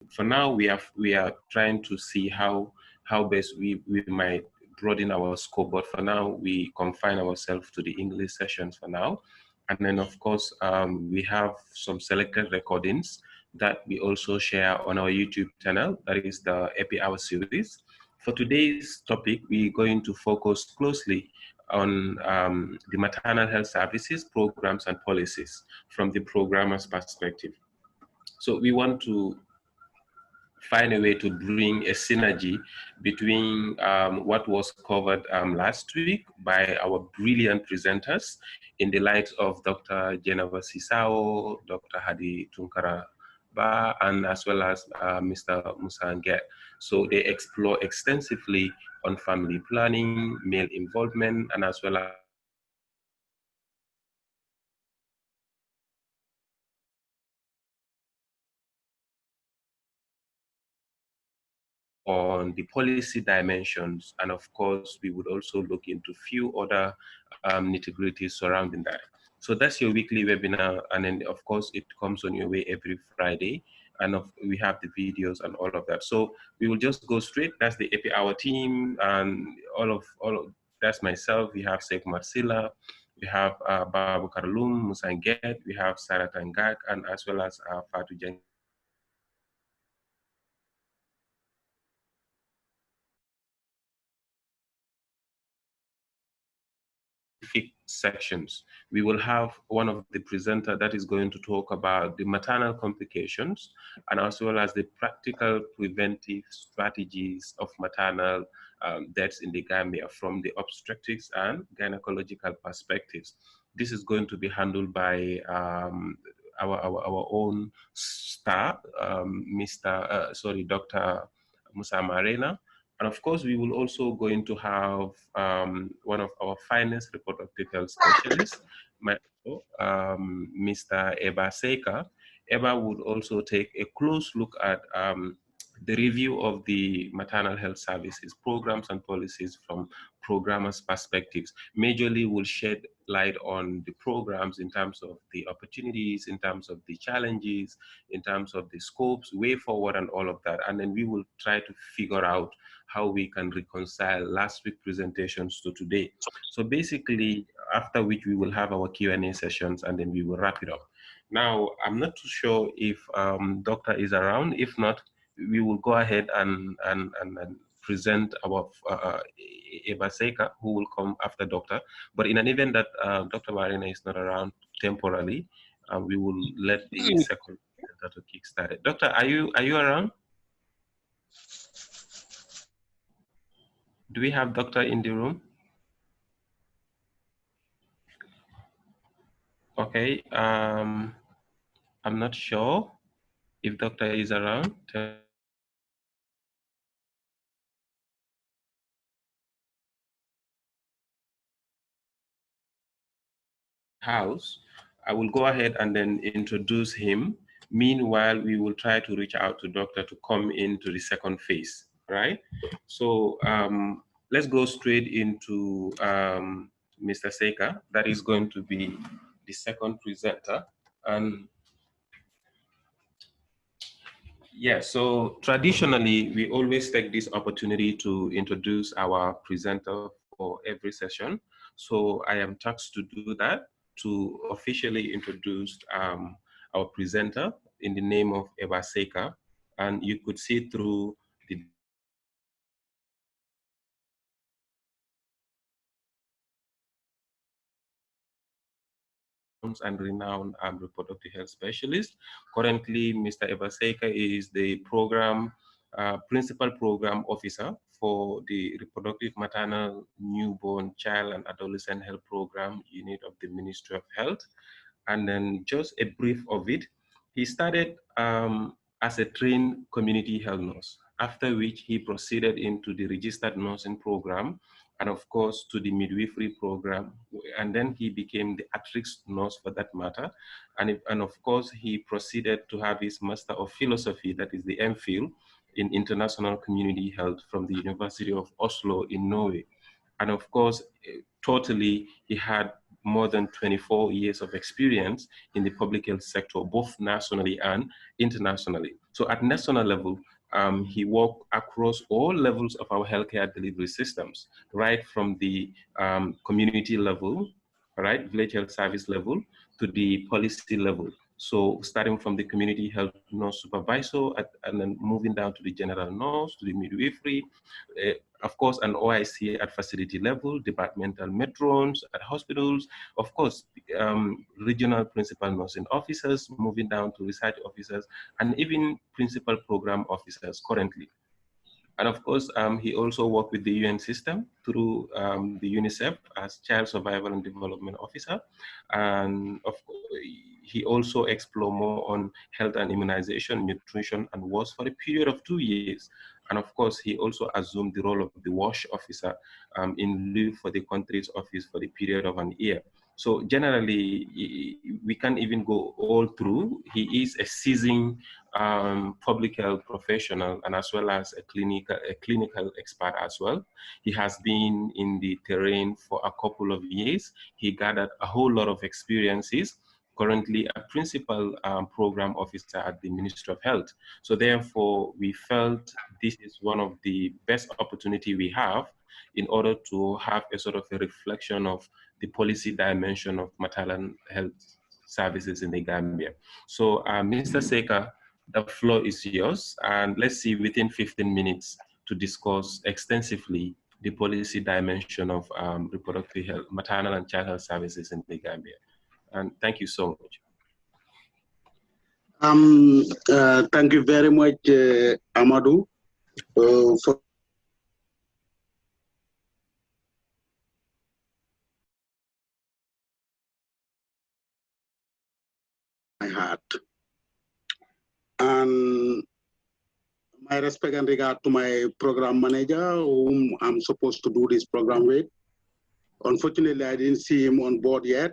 for now, we are trying to see how best we might broaden our scope. But for now, we confine ourselves to the English sessions for now. And then, of course, we have some selected recordings that we also share on our YouTube channel. That is the Epi Hour series. For today's topic, we're going to focus closely on the maternal health services, programs, and policies from the programmer's perspective. So we want to find a way to bring a synergy between what was covered last week by our brilliant presenters in the likes of Dr. Geneva Sisao, Dr. Hadi Tunkara Ba, and as well as Mr. Musa Nget. So they explore extensively on family planning, male involvement, and as well as on the policy dimensions, and of course we would also look into few other nitty-gritties surrounding that. So that's your weekly webinar, and then of course it comes on your way every Friday, and we have the videos and all of that. So we will just go straight. That's the AP Hour team, and all of that's myself. We have Sheikh Marsila, we have Babu Karlum, Musanget, we have Sarah Tangak, and as well as Fatu Jeng. Sections. We will have one of the presenter that is going to talk about the maternal complications and as well as the practical preventive strategies of maternal deaths in the Gambia from the obstetrics and gynecological perspectives. This is going to be handled by our own star, Dr. Musa Marena. And of course, we will also going to have one of our finest reproductive health specialists, Mr. Eba Seka. Eba would also take a close look at the review of the maternal health services, programs and policies from programmers' perspectives. Majorly will shed light on the programs in terms of the opportunities, in terms of the challenges, in terms of the scopes, way forward and all of that. And then we will try to figure out how we can reconcile last week's presentations to today. So basically, after which we will have our Q&A sessions and then we will wrap it up. Now, I'm not too sure if Doctor is around. If not, we will go ahead and present our Eba Seka, who will come after Doctor. But in an event that Dr. Marina is not around temporarily, we will let the second presenter to kickstart it. Doctor, are you around? Do we have Doctor in the room? Okay, I'm not sure if Doctor is around. House, I will go ahead and then introduce him. Meanwhile, we will try to reach out to Doctor to come into the second phase, right? So let's go straight into Mr. Seka. That is going to be the second presenter. And yeah, so traditionally, we always take this opportunity to introduce our presenter for every session. So I am tasked to do that, to officially introduce our presenter in the name of Eba Seka. And you could see through the and renowned reproductive health specialist. Currently, Mr. Eba Seka is the principal program officer for the reproductive maternal, newborn, child and adolescent health program unit of the Ministry of Health. And then just a brief of it, he started as a trained community health nurse, after which he proceeded into the registered nursing program and of course to the midwifery program, and then he became the at-risk nurse for that matter, and of course he proceeded to have his Master of Philosophy, that is the MPhil, in International Community Health from the University of Oslo in Norway. And of course, totally he had more than 24 years of experience in the public health sector, both nationally and internationally. So at national level, he worked across all levels of our healthcare delivery systems, right from the community level, right, village health service level, to the policy level. So starting from the community health nurse supervisor and then moving down to the general nurse, to the midwifery, of course, an OIC at facility level, departmental matrons at hospitals, of course, regional principal nursing officers, moving down to research officers, and even principal program officers currently. And of course, he also worked with the UN system through the UNICEF as Child Survival and Development Officer. And he also explored more on health and immunization, nutrition, and WASH for a period of 2 years. And of course, he also assumed the role of the WASH officer in lieu for the country's office for the period of an year. So generally, we can't even go all through. He is a seasoned public health professional and as well as a clinical expert as well. He has been in the terrain for a couple of years. He gathered a whole lot of experiences, currently a principal program officer at the Ministry of Health. So therefore, we felt this is one of the best opportunity we have in order to have a sort of a reflection of the policy dimension of maternal health services in the Gambia. So Mr. Seka, the floor is yours, and let's see within 15 minutes to discuss extensively the policy dimension of reproductive health, maternal and child health services in the Gambia. And thank you so much. Thank you very much, Amadou, for my heart. And my respect and regard to my program manager, whom I'm supposed to do this program with. Unfortunately, I didn't see him on board yet.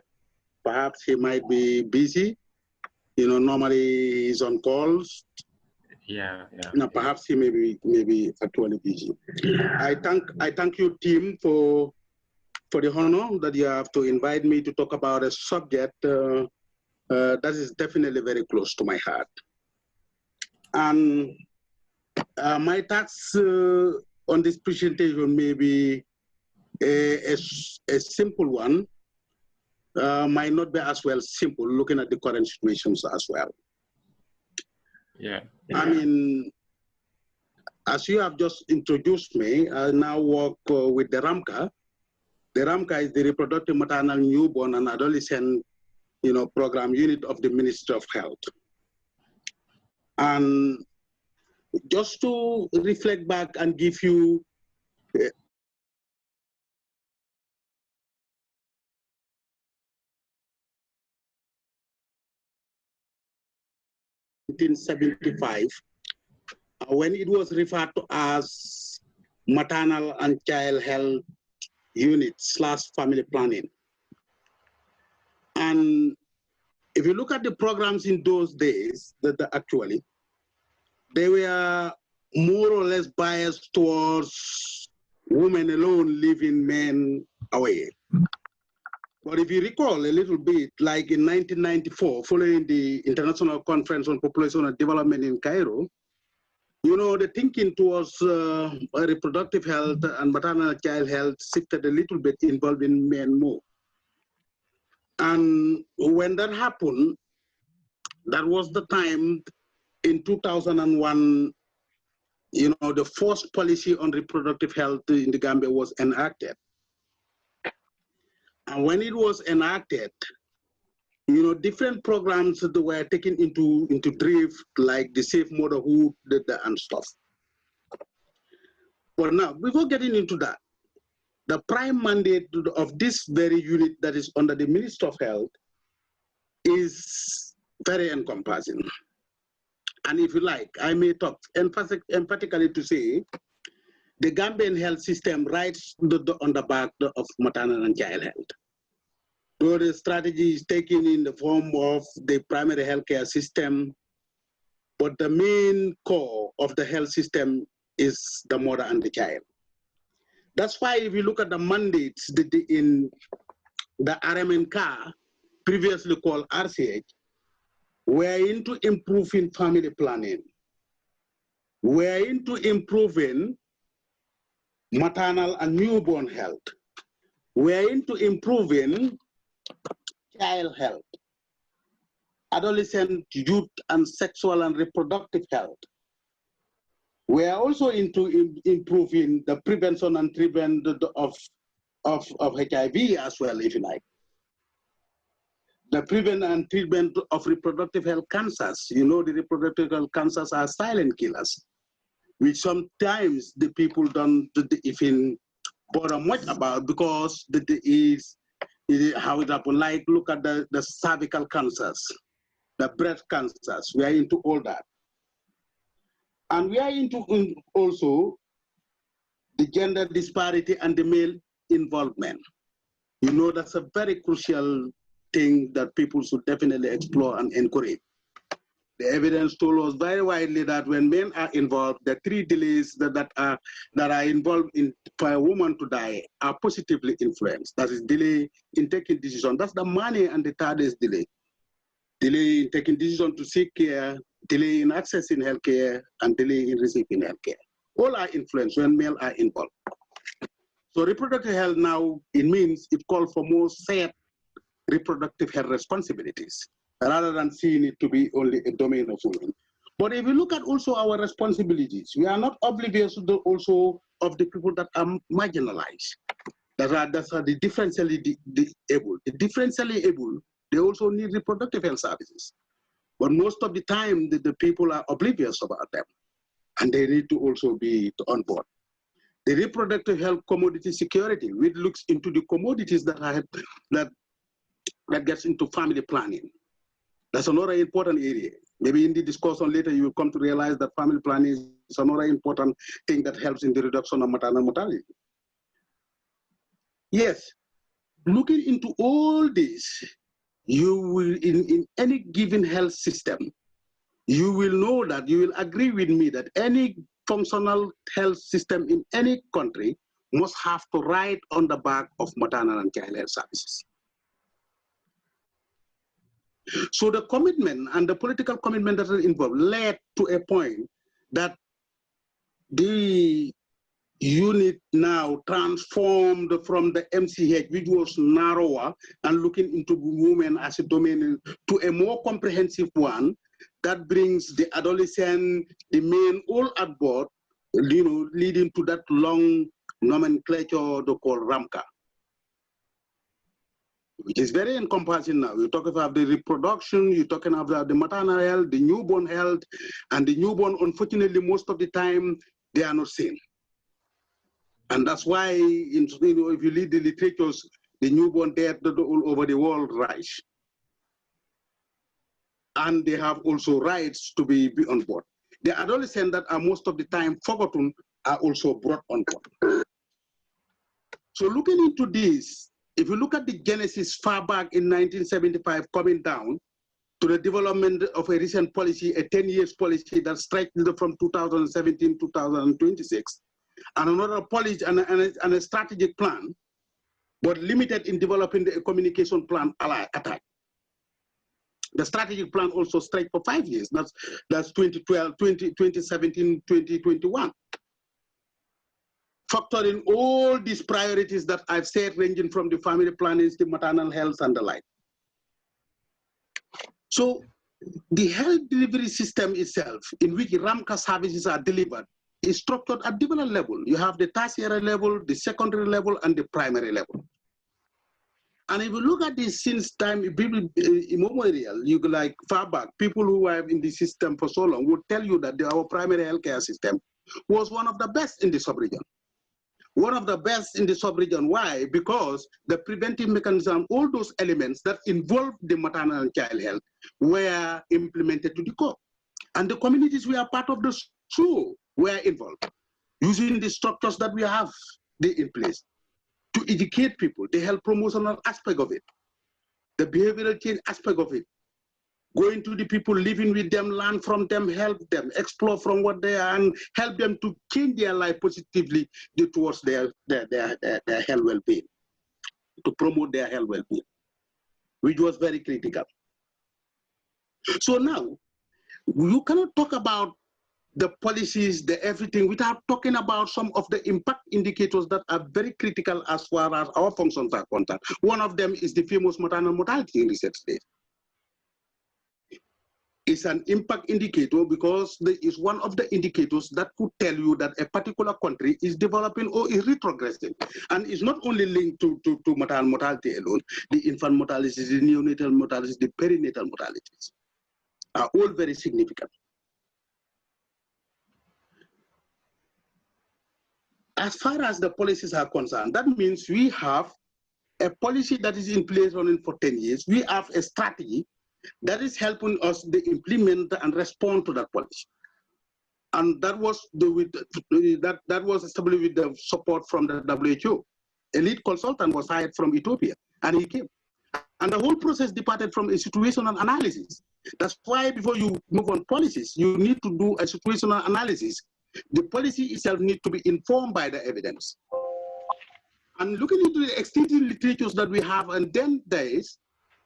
Perhaps he might be busy. You know, normally he's on calls. Yeah. Now, perhaps he may be actually busy. I thank you, team, for the honor that you have to invite me to talk about a subject that is definitely very close to my heart. And my task on this presentation may be a simple one, might not be as well simple, looking at the current situations as well. Yeah. I mean, as you have just introduced me, I now work with the RAMCA. The RAMCA is the Reproductive Maternal Newborn and Adolescent, program unit of the Ministry of Health. And just to reflect back and give you 1975, when it was referred to as Maternal and Child Health Unit / Family Planning. And if you look at the programs in those days, actually, they were more or less biased towards women alone, leaving men away. But if you recall a little bit, like in 1994, following the International Conference on Population and Development in Cairo, the thinking towards reproductive health and maternal and child health shifted a little bit, involving men more. And when that happened, that was the time in 2001, the first policy on reproductive health in the Gambia was enacted. And when it was enacted, different programs that were taken into drift, like the safe motherhood and stuff. But now, before getting into that, the prime mandate of this very unit that is under the Ministry of Health is very encompassing. And if you like, I may talk emphatically to say the Gambian health system rides on the back of maternal and child health. So the strategy is taken in the form of the primary healthcare system, but the main core of the health system is the mother and the child. That's why if you look at the mandates in the RMNK, previously called RCH, were into improving family planning, were into improving maternal and newborn health, were into improving child health, adolescent, youth, and sexual and reproductive health. We are also into improving the prevention and treatment of HIV as well, if you like. The prevention and treatment of reproductive health cancers. You know, the reproductive health cancers are silent killers, which sometimes the people don't even bother much about because how it happened. Like, look at the cervical cancers, the breast cancers. We are into all that. And we are into also the gender disparity and the male involvement. You know, that's a very crucial thing that people should definitely explore and encourage. The evidence told us very widely that when men are involved, the 3 delays that are involved in for a woman to die are positively influenced. That is delay in taking decision. That's the money, and the third is delay. Delay in taking decision to seek care, delay in accessing healthcare, and delay in receiving healthcare. All are influenced when male are involved. So reproductive health now, it means it calls for more shared reproductive health responsibilities, rather than seeing it to be only a domain of women. But if we look at also our responsibilities, we are not oblivious also of the people that are marginalized, that are the differentially able. The differentially able, they also need reproductive health services. But most of the time, the people are oblivious about them, and they need to also be on board. The reproductive health commodity security, which looks into the commodities that gets into family planning. That's another important area. Maybe in the discussion later, you will come to realize that family planning is another important thing that helps in the reduction of maternal mortality. Yes, looking into all this, you will, in any given health system, you will know that, you will agree with me that any functional health system in any country must have to ride on the back of maternal and child health services. So the commitment and the political commitment that is involved led to a point that the unit now transformed from the MCH, which was narrower and looking into women as a domain, to a more comprehensive one that brings the adolescent, the men all at board, you know, leading to that long nomenclature they call RAMCA, which is very encompassing now. You're talking about the reproduction, you're talking about the maternal health, the newborn health, and the newborn, unfortunately, most of the time, they are not seen. And that's why, if you read the literatures, the newborn death all over the world rise. And they have also rights to be on board. The adolescents that are most of the time forgotten are also brought on board. So looking into this, if you look at the genesis far back in 1975 coming down to the development of a recent policy, a 10-year policy that stretched from 2017 to 2026, and another policy and a strategic plan, but limited in developing the communication plan attack. The strategic plan also stretched for 5 years. That's 2012, 2017, 2021. Factoring all these priorities that I've said, ranging from the family planning, the maternal health, and the like. So the health delivery system itself, in which RAMCA services are delivered, is structured at different levels. You have the tertiary level, the secondary level, and the primary level. And if you look at this since time immemorial, you go like far back, people who have in the system for so long would tell you that our primary healthcare system was one of the best in the sub-region. One of the best in the sub-region. Why? Because the preventive mechanism, all those elements that involve the maternal and child health were implemented to the core. And the communities we are part of the show were involved, using the structures that we have in place to educate people, the health promotional aspect of it, the behavioral change aspect of it, going to the people, living with them, learn from them, help them, explore from what they are, and help them to change their life positively towards their health well-being. to promote their health well-being, which was very critical. So now, you cannot talk about the policies, the everything, without talking about some of the impact indicators that are very critical as far as our functions are concerned. One of them is the famous maternal mortality in research state. It's an impact indicator because there is one of the indicators that could tell you that a particular country is developing or is retrogressing. And it's not only linked to maternal mortality alone, the infant mortalities, the neonatal mortalities, the perinatal mortalities are all very significant. As far as the policies are concerned, that means we have a policy that is in place running for 10 years. We have a strategy that is helping us to implement and respond to that policy. And that was that was established with the support from the WHO. A lead consultant was hired from Ethiopia, and he came. And the whole process departed from a situational analysis. That's why before you move on policies, you need to do a situational analysis. The policy itself needs to be informed by the evidence. And looking into the extensive literatures that we have, and then there is,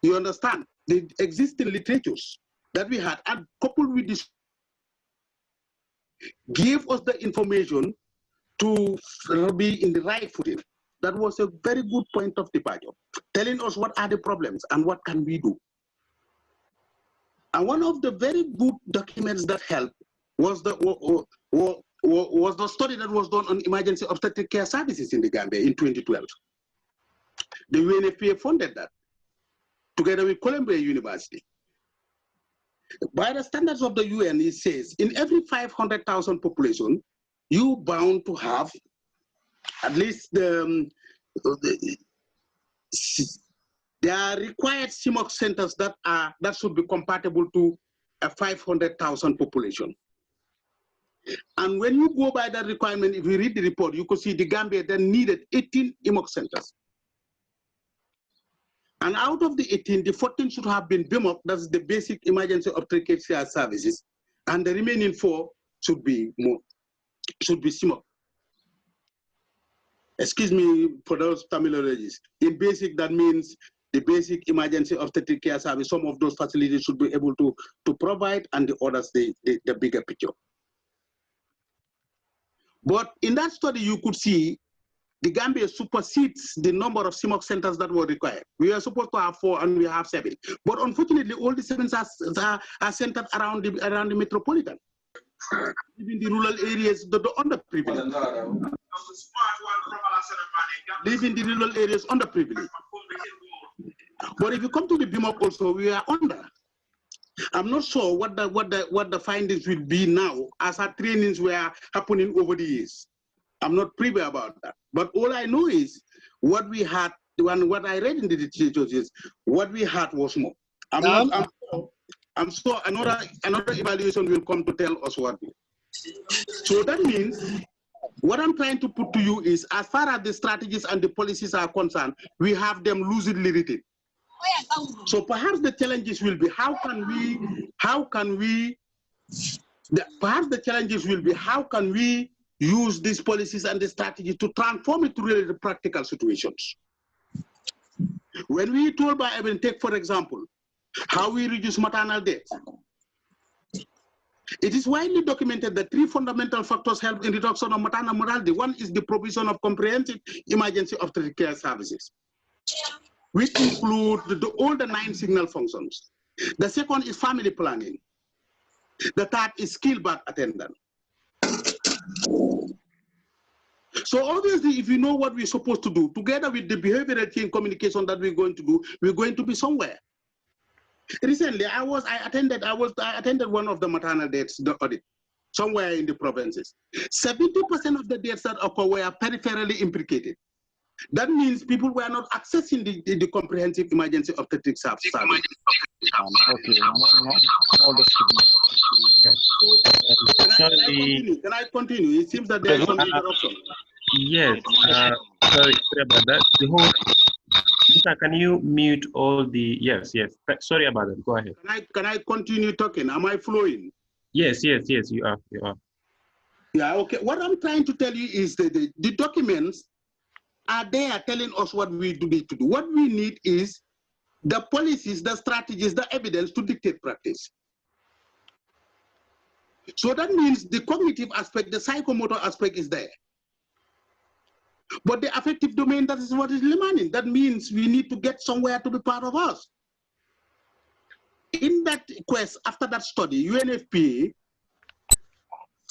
you understand, the existing literatures that we had, and coupled with this, gave us the information to be in the right footing. That was a very good point of departure, telling us what are the problems and what can we do. And one of the very good documents that helped was the study that was done on emergency obstetric care services in the Gambia in 2012. The UNFPA funded that, together with Columbia University. By the standards of the UN, it says, in every 500,000 population, you bound to have at least there are required CMOC centers that should be compatible to a 500,000 population. And when you go by that requirement, if you read the report, you could see the Gambia then needed 18 CMOC centers. And out of the 18, the 14 should have been BIMOC, that's the basic emergency obstetric care services, and the remaining 4 should be CMOC. Excuse me for those terminologies. In basic, that means the basic emergency obstetric care service. Some of those facilities should be able to provide, and the others the bigger picture. But in that study, you could see the Gambia supersedes the number of CMOC centers that were required. We are supposed to have 4 and we have 7. But unfortunately, all the 7 are centered around the metropolitan. Even the rural areas, the underprivileged. Live in the rural areas underprivileged. But if you come to the BIMOC also, we are under. I'm not sure what the findings will be now as our trainings were happening over the years. I'm not privy about that. But all I know is what we had, and what I read in the literature is what we had was more. I'm sure another evaluation will come to tell us what. So that means what I'm trying to put to you is, as far as the strategies and the policies are concerned, we have them lucidly written. So perhaps the challenges will be perhaps the challenges will be how can we use these policies and the strategies to transform it to really the practical situations. When we told by Evan, take for example, how we reduce maternal deaths. It is widely documented that 3 fundamental factors help in reduction of maternal mortality. One is the provision of comprehensive emergency obstetric care services, which include all the 9 signal functions. The second is family planning. The third is skill back attendant. So obviously, if you know what we're supposed to do, together with the behavioral change communication that we're going to do, we're going to be somewhere. Recently, I attended one of the maternal deaths, the audit, somewhere in the provinces. 70% of the deaths that occur were peripherally implicated. That means people were not accessing the comprehensive emergency obstetric service. Can I continue? It seems that there is some interruption. Yes, sorry about that. The whole, Lisa, can you mute all the, yes, sorry about that, go ahead. Can I continue talking? Am I flowing? Yes, you are. Yeah, okay. What I'm trying to tell you is that the documents are there telling us what we need to do. What we need is the policies, the strategies, the evidence to dictate practice. So that means the cognitive aspect, the psychomotor aspect is there. But the affective domain, that is what is remaining. That means we need to get somewhere to be part of us. In that quest, after that study, UNFPA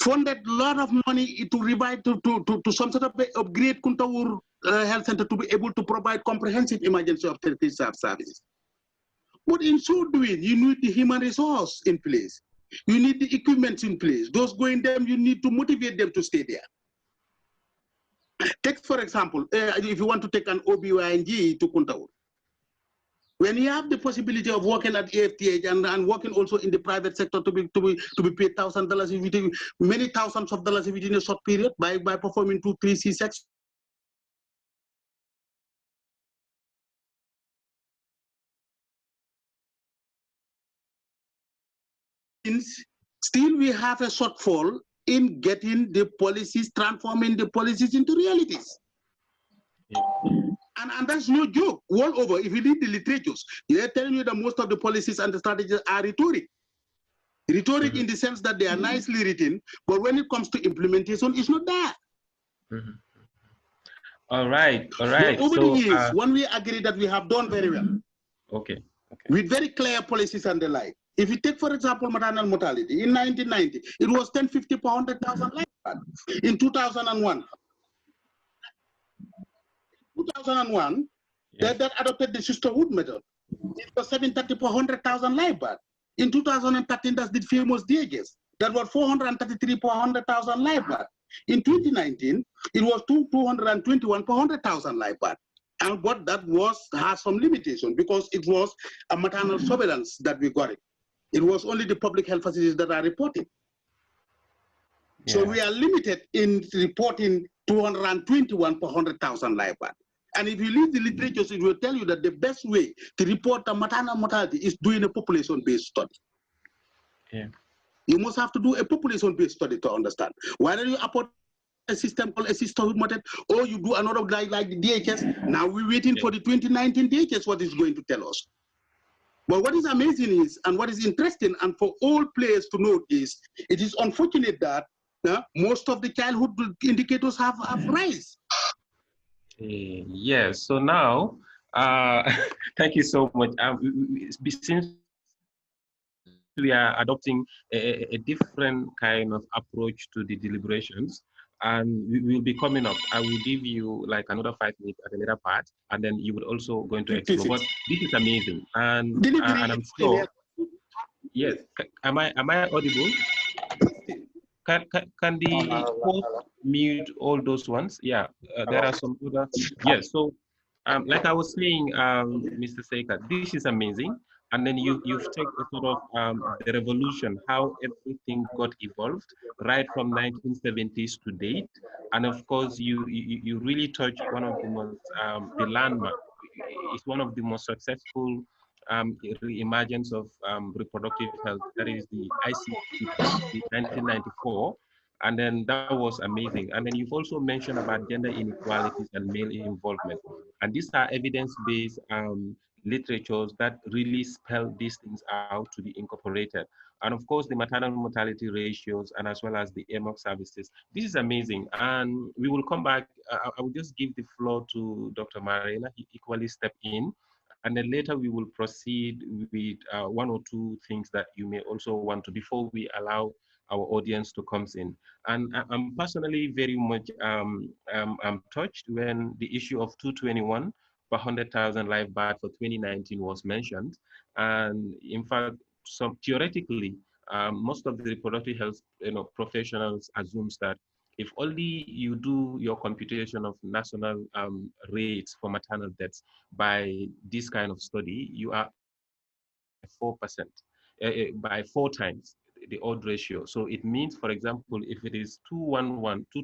funded a lot of money to revive, to some sort of upgrade Kuntawur Health Center to be able to provide comprehensive emergency obstetric services. But in so doing, you need the human resource in place. You need the equipment in place. Those going there, you need to motivate them to stay there. Take, for example, if you want to take an OBYNG to Kuntawur, when you have the possibility of working at AFTH and working also in the private sector to be paid $1,000, many thousands of dollars within a short period by performing 2-3 C-sections. Still we have a shortfall in getting the policies, transforming the policies into realities. And that's no joke. All over, if you read the literatures, they're telling you that most of the policies and the strategies are rhetoric. Rhetoric in the sense that they are nicely written, but when it comes to implementation, it's not there. All right, all right. But over the years, when we agree that we have done very well, okay, with very clear policies and the like. If you take, for example, maternal mortality, in 1990, it was 1050 per 100,000 lives. In 2001, yes, that adopted the sisterhood method. It was 730 per 100,000 live birth. In 2013, that's the famous DHS. That was 433 per 100,000 live birth. In 2019, it was 221 per 100,000 live birth. And what that has some limitation because it was a maternal surveillance that we got it. It was only the public health facilities that are reporting. Yeah. So we are limited in reporting 221 per 100,000 live birth. And if you read the literature, it will tell you that the best way to report the maternal mortality is doing a population-based study. Yeah. You must have to do a population-based study to understand. Why don't you apport a system called a sisterhood method, or you do another like the DHS? Now we're waiting for the 2019 DHS, what is going to tell us. But what is amazing is, and what is interesting, and for all players to note is, it is unfortunate that most of the childhood indicators have rise. Yes, so now, thank you so much. Since we are adopting a different kind of approach to the deliberations, and we will be coming up. I will give you like another 5 minutes at a later part, and then you would also going to explore. But this is amazing, and I'm sure. Yes, am I audible? Can the host mute all those ones? Yeah, there are some other. Yes, so like I was saying, Mr. Seika, this is amazing. And then you've taken a sort of the revolution, how everything got evolved right from 1970s to date. And of course, you really touch one of the most, the landmark. It's one of the most successful re-emergence of reproductive health. That is the ICT 1994. And then that was amazing. And then you've also mentioned about gender inequalities and male involvement. And these are evidence-based literatures that really spell these things out to be incorporated. And of course, the maternal mortality ratios and as well as the AMOC services. This is amazing. And we will come back. I will just give the floor to Dr. Marina. He equally step in. And then later we will proceed with one or two things that you may also want to, before we allow our audience to come in. And I'm personally very much I'm touched when the issue of 221 per 100,000 live birth for 2019 was mentioned. And in fact, theoretically, most of the reproductive health professionals assumes that if only you do your computation of national rates for maternal deaths by this kind of study, you are 4%, by 4 times the odd ratio. So it means, for example, if it is 2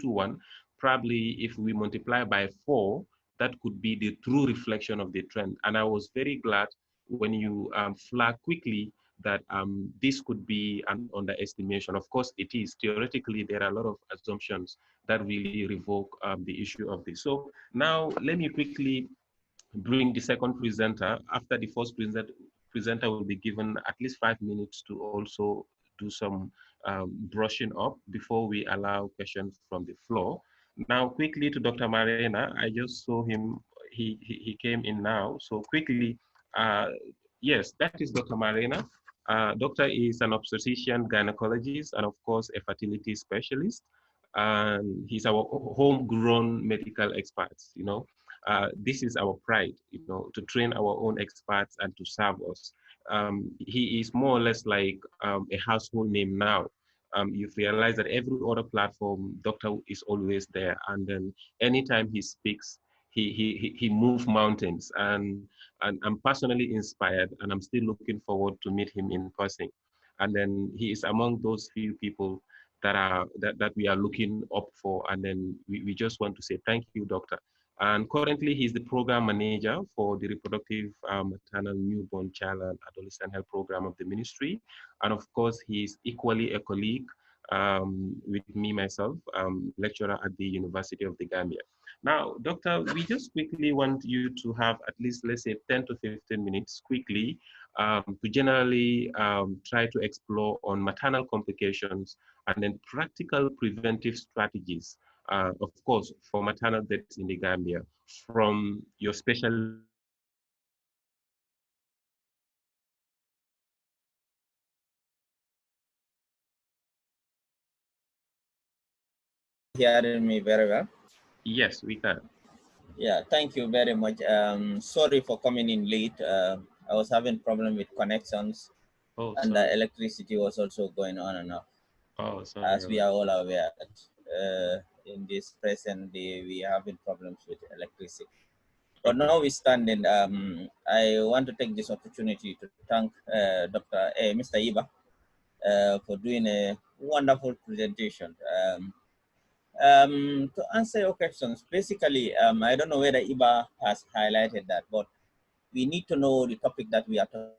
to 1, probably if we multiply by 4, that could be the true reflection of the trend. And I was very glad when you flag quickly that this could be an underestimation. Of course, it is. Theoretically, there are a lot of assumptions that really revoke the issue of this. So now let me quickly bring the second presenter. After the first presenter will be given at least 5 minutes to also do some brushing up before we allow questions from the floor. Now, quickly to Dr. Marena, I just saw him, he came in now. So quickly, uh, yes, that is Dr. Marena. Doctor is an obstetrician, gynecologist, and of course, a fertility specialist. And he's our homegrown medical experts, you know. This is our pride, you know, to train our own experts and to serve us. He is more or less like a household name now. You've realized that every other platform, Doctor is always there. And then anytime he speaks, he moves mountains. And I'm personally inspired, and I'm still looking forward to meet him in person. And then he is among those few people that we are looking up for. And then we just want to say thank you, Doctor. And currently, he's the program manager for the reproductive, maternal, newborn, child, and adolescent health program of the ministry. And of course, he's equally a colleague with me, myself, lecturer at the University of the Gambia. Now, Doctor, we just quickly want you to have at least, let's say, 10 to 15 minutes quickly to generally try to explore on maternal complications and then practical preventive strategies, of course, for maternal deaths in the Gambia, from your special. Hearing me very well? Yes, we can. Yeah, thank you very much. Sorry for coming in late. I was having problem with connections, Oh, and the sorry. electricity was also going on and off. Oh, sorry. As we are all aware, in this present day, we are having problems with electricity. But Okay. notwithstanding, I want to take this opportunity to thank Mr. Iba for doing a wonderful presentation. To answer your questions, basically, I don't know whether Iba has highlighted that, but we need to know the topic that we are talking.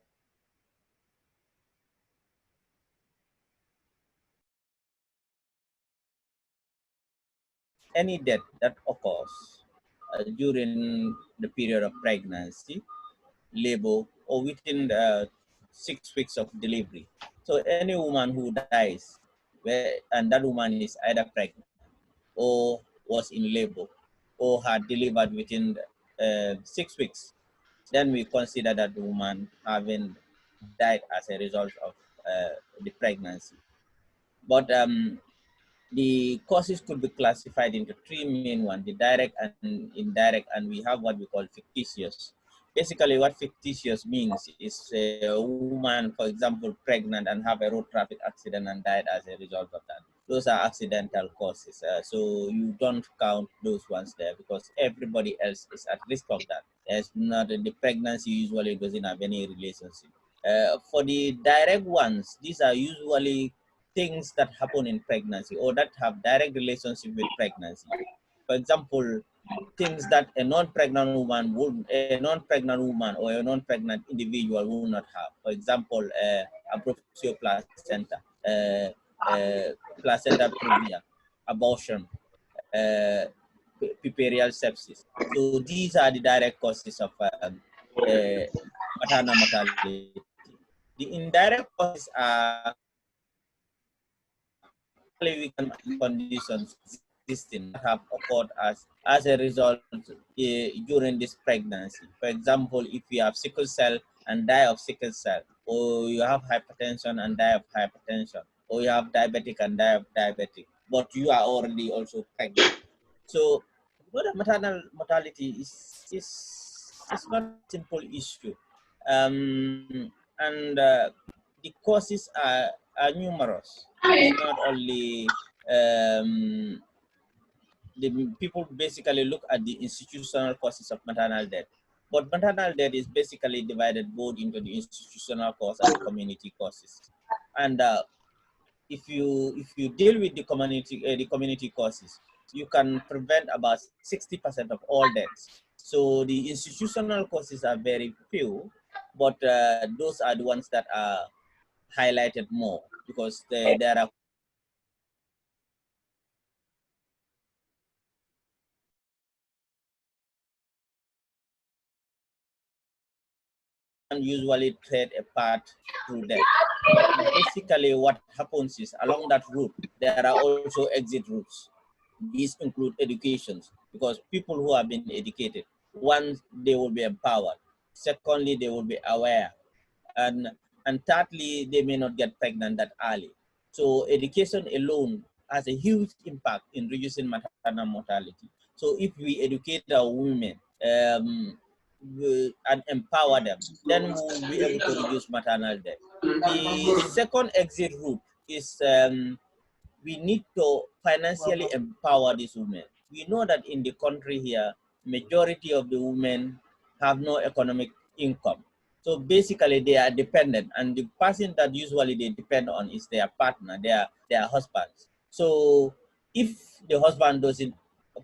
Any death that occurs during the period of pregnancy, labor, or within 6 weeks of delivery. So any woman who dies, and that woman is either pregnant or was in labor or had delivered within 6 weeks, then we consider that the woman having died as a result of the pregnancy. But the causes could be classified into three main ones: the direct and indirect, and we have what we call fictitious. Basically, what fictitious means is a woman, for example, pregnant and have a road traffic accident and died as a result of that. Those are accidental causes. So you don't count those ones there because everybody else is at risk of that. It's not the pregnancy usually doesn't have any relationship. For the direct ones, these are usually things that happen in pregnancy or that have direct relationship with pregnancy. For example, things that a non-pregnant woman or a non-pregnant individual will not have. For example, abruptio placenta, placenta previa, abortion, uh, puerperal sepsis. So these are the direct causes of maternal mortality. The indirect causes are conditions existing that have occurred as a result during this pregnancy. For example, if you have sickle cell and die of sickle cell, or you have hypertension and die of hypertension, or you have diabetic and die of diabetic, but you are already also pregnant. So, maternal mortality is not a simple issue, and the causes are numerous. It's not only the people basically look at the institutional causes of maternal death, but maternal death is basically divided both into the institutional cause and the community causes. And if you deal with the community causes, you can prevent about 60% of all deaths. So the institutional causes are very few, but those are the ones that are highlighted more, because there are usually trade a part through that. But basically what happens is, along that route, there are also exit routes. These include educations, because people who have been educated, one, they will be empowered. Secondly, they will be aware. And, and thirdly, they may not get pregnant that early. So education alone has a huge impact in reducing maternal mortality. So if we educate our women, and empower them, then we'll be able to reduce maternal death. The second exit route is, we need to financially empower these women. We know that in the country here, majority of the women have no economic income. So basically they are dependent, and the person that usually they depend on is their partner, their husbands. So if the husband doesn't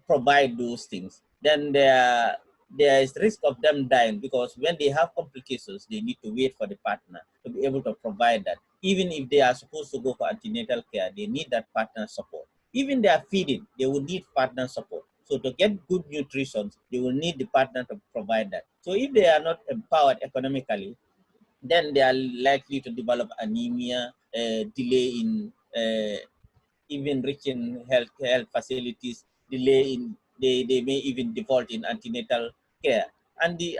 provide those things, then there is risk of them dying, because when they have complications, they need to wait for the partner to be able to provide that. Even if they are supposed to go for antenatal care, they need that partner support. Even they are feeding, they will need partner support. So to get good nutrition, they will need the partner to provide that. So if they are not empowered economically, then they are likely to develop anemia, delay in even reaching health facilities, delay in, they may even default in antenatal care. And the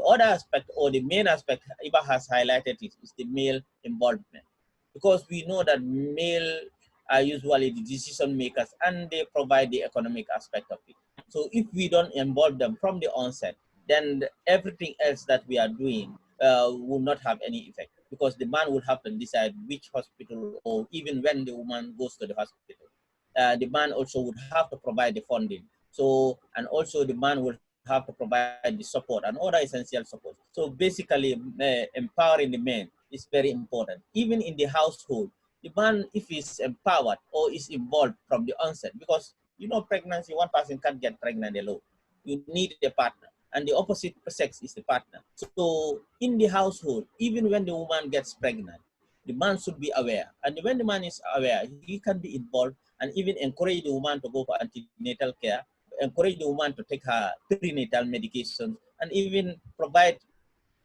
other aspect, or the main aspect Iba has highlighted, is the male involvement, because we know that male are usually the decision makers, and they provide the economic aspect of it. So if we don't involve them from the onset, then everything else that we are doing will not have any effect, because the man will have to decide which hospital, or even when the woman goes to the hospital, the man also would have to provide the funding. So, and also the man will have to provide the support and other essential support. So basically, empowering the man is very important. Even in the household, the man, if he's empowered or is involved from the onset, because you know, pregnancy, one person can't get pregnant alone. You need a partner, and the opposite sex is the partner. So in the household, even when the woman gets pregnant, the man should be aware. And when the man is aware, he can be involved and even encourage the woman to go for antenatal care, encourage the woman to take her prenatal medications, and even provide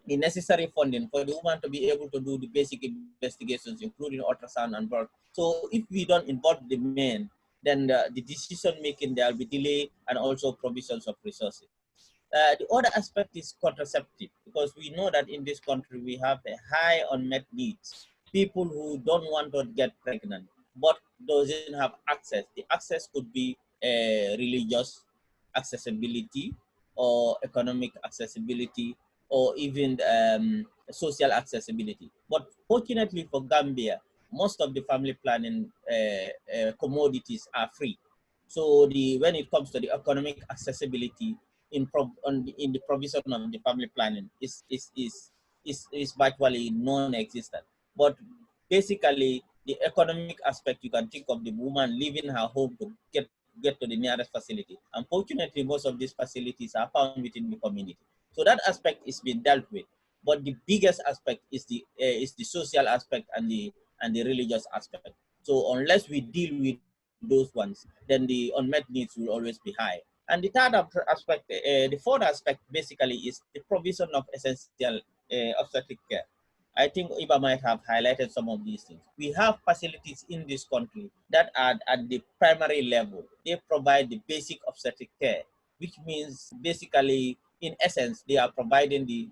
the necessary funding for the woman to be able to do the basic investigations, including ultrasound and birth. So if we don't involve the men, then the decision making, there will be delay, and also provisions of resources. The other aspect is contraceptive, because we know that in this country we have a high unmet needs. People who don't want to get pregnant, but doesn't have access. The access could be religious accessibility, or economic accessibility, or even social accessibility. But fortunately for Gambia, most of the family planning commodities are free. So when it comes to the economic accessibility in the provision of the family planning is virtually non-existent. But basically, the economic aspect, you can think of the woman leaving her home to get to the nearest facility. Unfortunately, most of these facilities are found within the community. So that aspect is being dealt with. But the biggest aspect is the social aspect and the religious aspect. So unless we deal with those ones, then the unmet needs will always be high. And the third aspect, the fourth aspect basically is the provision of essential obstetric care. I think Iba might have highlighted some of these things. We have facilities in this country that are at the primary level. They provide the basic obstetric care, which means basically, in essence, they are providing the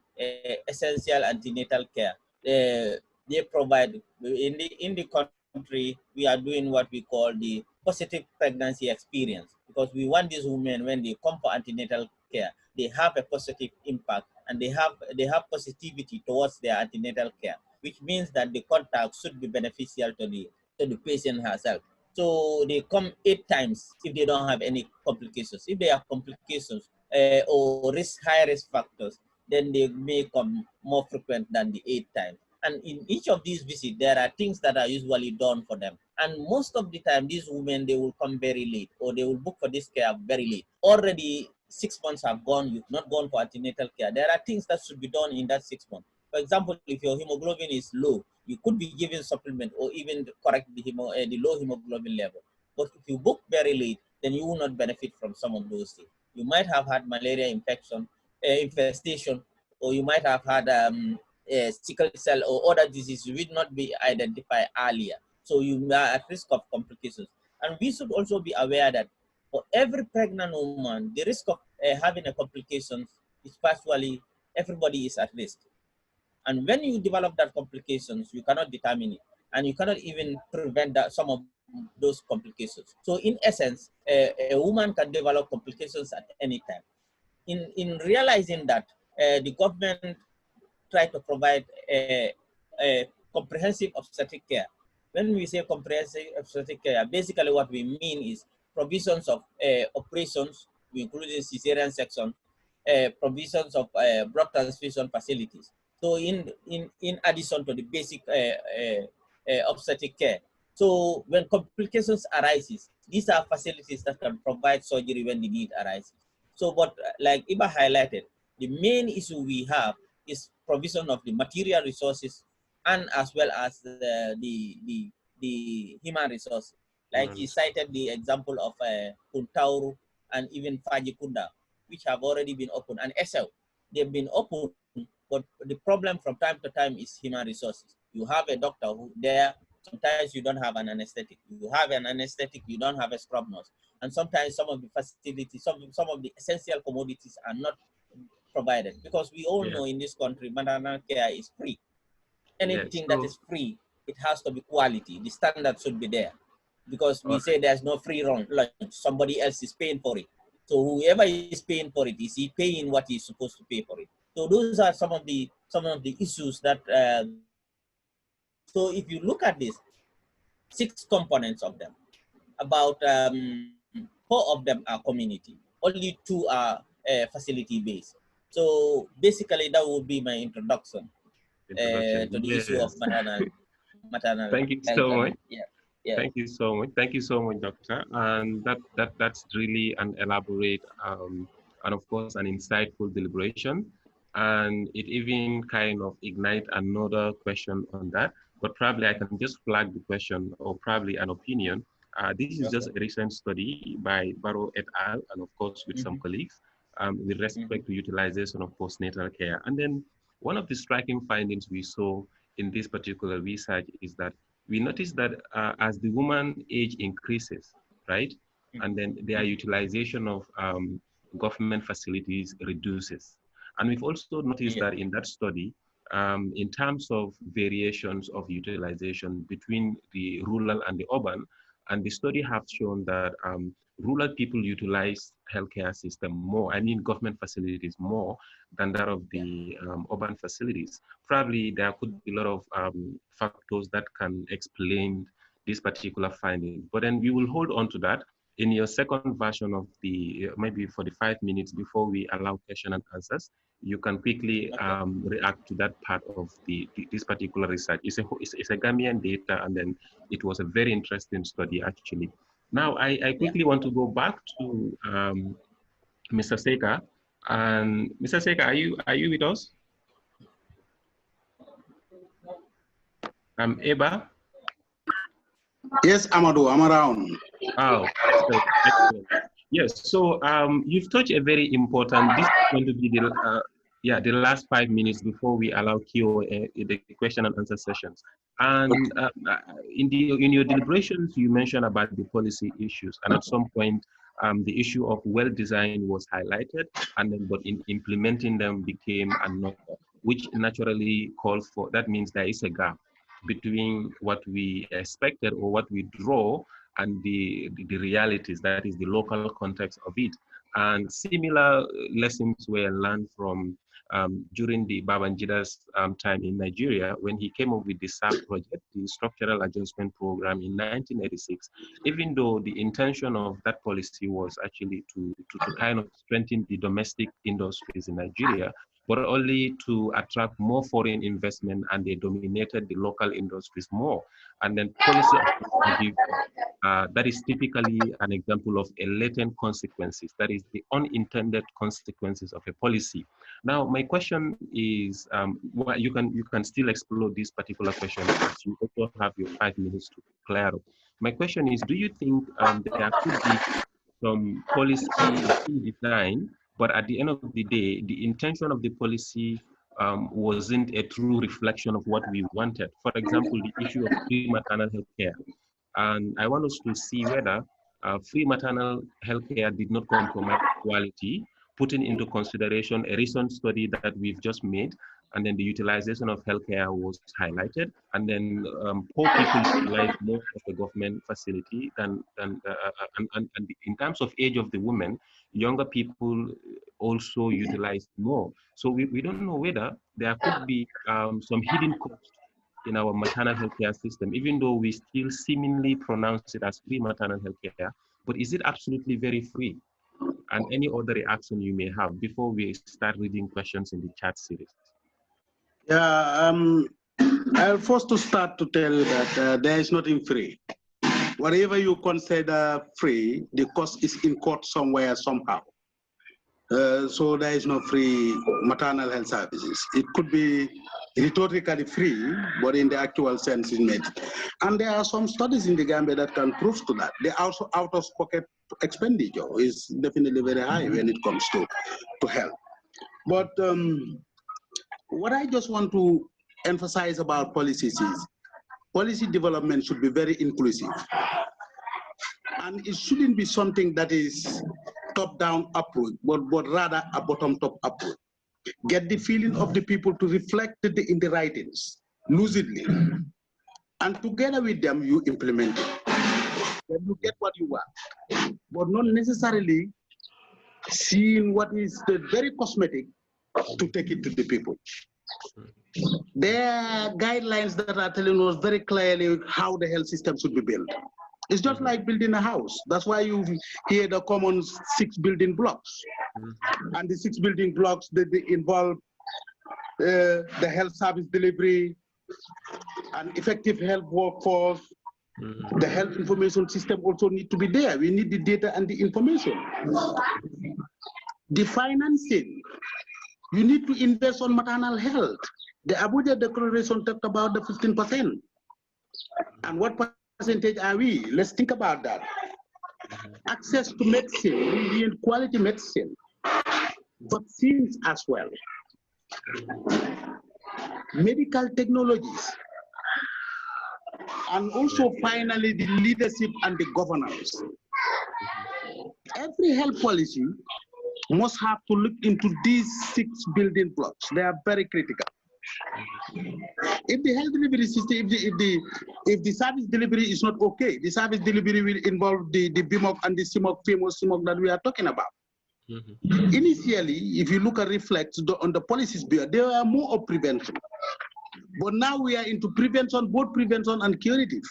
essential antenatal care. They provide in the country. We are doing what we call the positive pregnancy experience, because we want these women, when they come for antenatal care, they have a positive impact, and they have positivity towards their antenatal care, which means that the contact should be beneficial to the patient herself. So they come 8 times if they don't have any complications. If they have complications or high risk factors, then they may come more frequent than the 8 times. And in each of these visits, there are things that are usually done for them. And most of the time, these women, they will come very late, or they will book for this care very late. Already 6 months have gone, you've not gone for antenatal care. There are things that should be done in that 6 months. For example, if your hemoglobin is low, you could be given supplement or even correct the low hemoglobin level. But if you book very late, then you will not benefit from some of those things. You might have had malaria infestation, or you might have had sickle cell or other diseases which not be identified earlier. So you are at risk of complications. And we should also be aware that for every pregnant woman, the risk of having a complications is partially, everybody is at risk. And when you develop that complications, you cannot determine it. And you cannot even prevent that, some of those complications. So in essence, a woman can develop complications at any time. In realizing that, the government try to provide a comprehensive obstetric care. When we say comprehensive obstetric care, basically what we mean is provisions of operations, including cesarean section, provisions of blood transfusion facilities. So in addition to the basic obstetric care. So when complications arises, these are facilities that can provide surgery when the need arises. So, but like Iba highlighted, the main issue we have is provision of the material resources and as well as the human resources. Like he cited the example of Puntauru and even Fajikunda, which have already been opened, and SL, they've been opened, but the problem from time to time is human resources. You have a doctor who there, sometimes you don't have an anesthetic. You have an anesthetic, you don't have a scrub nurse. And sometimes some of the facilities, some of the essential commodities are not provided, because we all know in this country, maternal care is free. Anything that is free, it has to be quality. The standard should be there, because we say there's no free lunch. Somebody else is paying for it. So whoever is paying for it, is he paying what he's supposed to pay for it? So those are some of the issues that. So if you look at this, 6 components of them, about 4 of them are community. Only 2 are facility based. So basically, that would be my introduction to the issue of maternal. Thank you so much. Yeah. Thank you so much. Thank you so much, Doctor. And that's really an elaborate and of course an insightful deliberation. And it even kind of ignite another question on that. But probably I can just flag the question, or probably an opinion. This is just a recent study by Barrow et al. And of course with some colleagues with respect to utilization of postnatal care. And then one of the striking findings we saw in this particular research is that we noticed that as the woman age increases, right, and then their utilization of government facilities reduces. And we've also noticed that in that study, in terms of variations of utilization between the rural and the urban, and the study have shown that rural people utilize healthcare system more, I mean government facilities more than that of the urban facilities. Probably there could be a lot of factors that can explain this particular finding, but then we will hold on to that. In your second version of the, maybe 45 minutes before we allow question and answers, you can quickly react to that part of this particular research. It's a Gambian data, and then it was a very interesting study actually. Now, I quickly want to go back to Mr. Seka. And Mr. Seka, are you with us? Eba? Yes, Amadou, I'm around. Oh, excellent. Yes, so you've touched a very important, this is going to be the last 5 minutes before we allow Q&A, the question and answer sessions. And in your deliberations, you mentioned about the policy issues, and at some point, the issue of well-design was highlighted, and then but in implementing them became another, which naturally calls for, that means there is a gap between what we expected or what we draw and the realities, that is the local context of it. And similar lessons were learned from during the Babangida's time in Nigeria, when he came up with the SAP project, the Structural Adjustment Program in 1986, even though the intention of that policy was actually to kind of strengthen the domestic industries in Nigeria, but only to attract more foreign investment, and they dominated the local industries more. And then policy that is typically an example of a latent consequences, that is the unintended consequences of a policy. Now, my question is, well, you can still explore this particular question as you also have your 5 minutes to clear up. My question is, do you think there could be some policy design, but at the end of the day, the intention of the policy wasn't a true reflection of what we wanted? For example, the issue of free maternal health care. And I want us to see whether free maternal health care did not compromise quality, putting into consideration a recent study that we've just made, and then the utilization of healthcare was highlighted, and then poor people utilize more of the government facility and in terms of age of the women, younger people also utilize more. So we don't know whether there could be some hidden cost in our maternal health care system, even though we still seemingly pronounce it as free maternal health care, but is it absolutely very free? And any other reaction you may have before we start reading questions in the chat series. Yeah, I'll first to start to tell you that there is nothing free. Whatever you consider free, the cost is incurred somewhere, somehow. So there is no free maternal health services. It could be rhetorically free, but in the actual sense it's made. And there are some studies in the Gambia that can prove to that. The out-of-pocket expenditure is definitely very high when it comes to health. But what I just want to emphasize about policies is policy development should be very inclusive. And it shouldn't be something that is top-down approach, but rather a bottom-top approach. Get the feeling of the people to reflect it in the writings, lucidly. And together with them, you implement it. Then you get what you want, but not necessarily seeing what is the very cosmetic to take it to the people. There are guidelines that are telling us very clearly how the health system should be built. It's just like building a house. That's why you hear the common 6 building blocks. And the 6 building blocks, they involve the health service delivery, an effective health workforce. The health information system also need to be there. We need the data and the information. The financing, you need to invest on maternal health. The Abuja Declaration talked about the 15%. And what percentage are we? Let's think about that. Access to medicine, we need quality medicine, vaccines as well. Medical technologies. And also finally the leadership and the governance. Every health policy must have to look into these 6 building blocks. They are very critical. If the health delivery system, if the service delivery is not okay, the service delivery will involve the BMOC and the CMOC, famous CMOC that we are talking about. Initially, if you look at reflects on the policies, there are more of prevention. But now we are into prevention, both prevention and curative.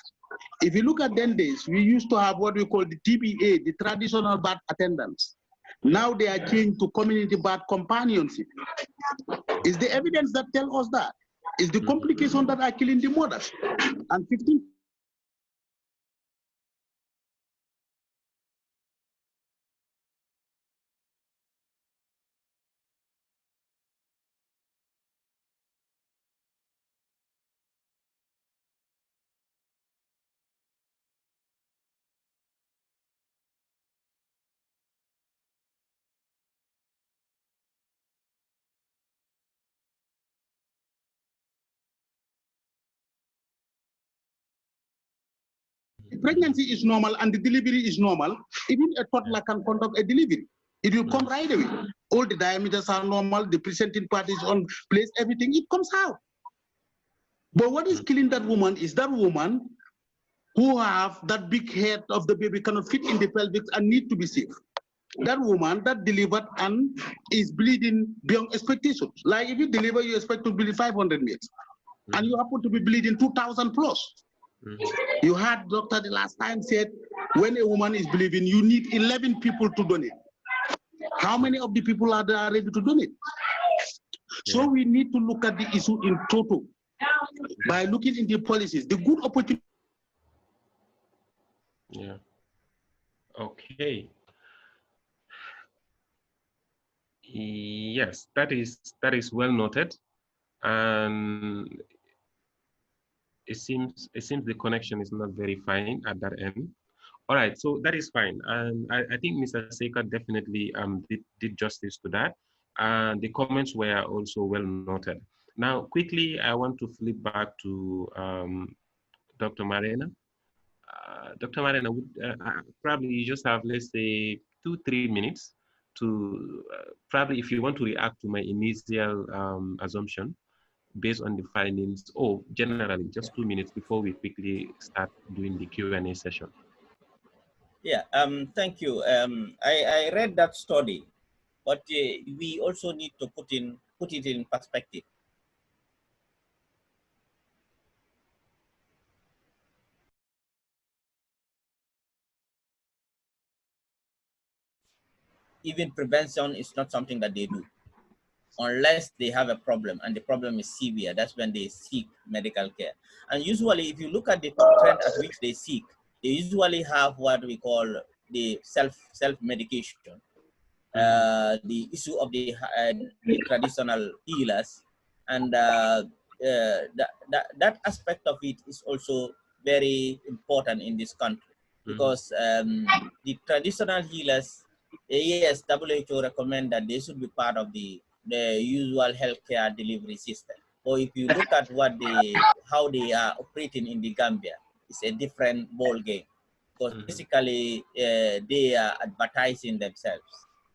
If you look at then days, we used to have what we call the TBA, the traditional birth attendants. Now they are changed to community birth companionship. Is the evidence that tell us that? Is the complication that are killing the mothers? And 15. Pregnancy is normal and the delivery is normal. Even a toddler can conduct a delivery. It will come right away. All the diameters are normal, the presenting part is on place, everything, it comes out. But what is killing that woman is that woman who have that big head of the baby cannot fit in the pelvic and need to be safe. That woman that delivered and is bleeding beyond expectations. Like if you deliver, you expect to bleed 500 minutes. And you happen to be bleeding 2,000 plus. You heard doctor the last time said, when a woman is bleeding, you need 11 people to donate. How many of the people are there ready to donate? So we need to look at the issue in total by looking in the policies, the good opportunity. Yeah. Okay. Yes, that is well noted, and it seems the connection is not very fine at that end. All right, so that is fine, and I think Mr. Seka definitely did justice to that, and the comments were also well noted. Now, quickly, I want to flip back to Dr. Marina. Dr. Marina, probably you just have, let's say, 2-3 minutes to probably, if you want to react to my initial assumption based on the findings, or generally just 2 minutes before we quickly start doing the Q&A session. Yeah, thank you. I read that study, but we also need to put it in perspective. Even prevention is not something that they do unless they have a problem, and the problem is severe. That's when they seek medical care. And usually, if you look at the trend at which they seek, they usually have what we call the self-medication. The issue of the traditional healers, and that aspect of it is also very important in this country, because the traditional healers, yes, WHO recommend that they should be part of the usual healthcare delivery system. Or if you look at how they are operating in the Gambia, it's a different ball game, because basically they are advertising themselves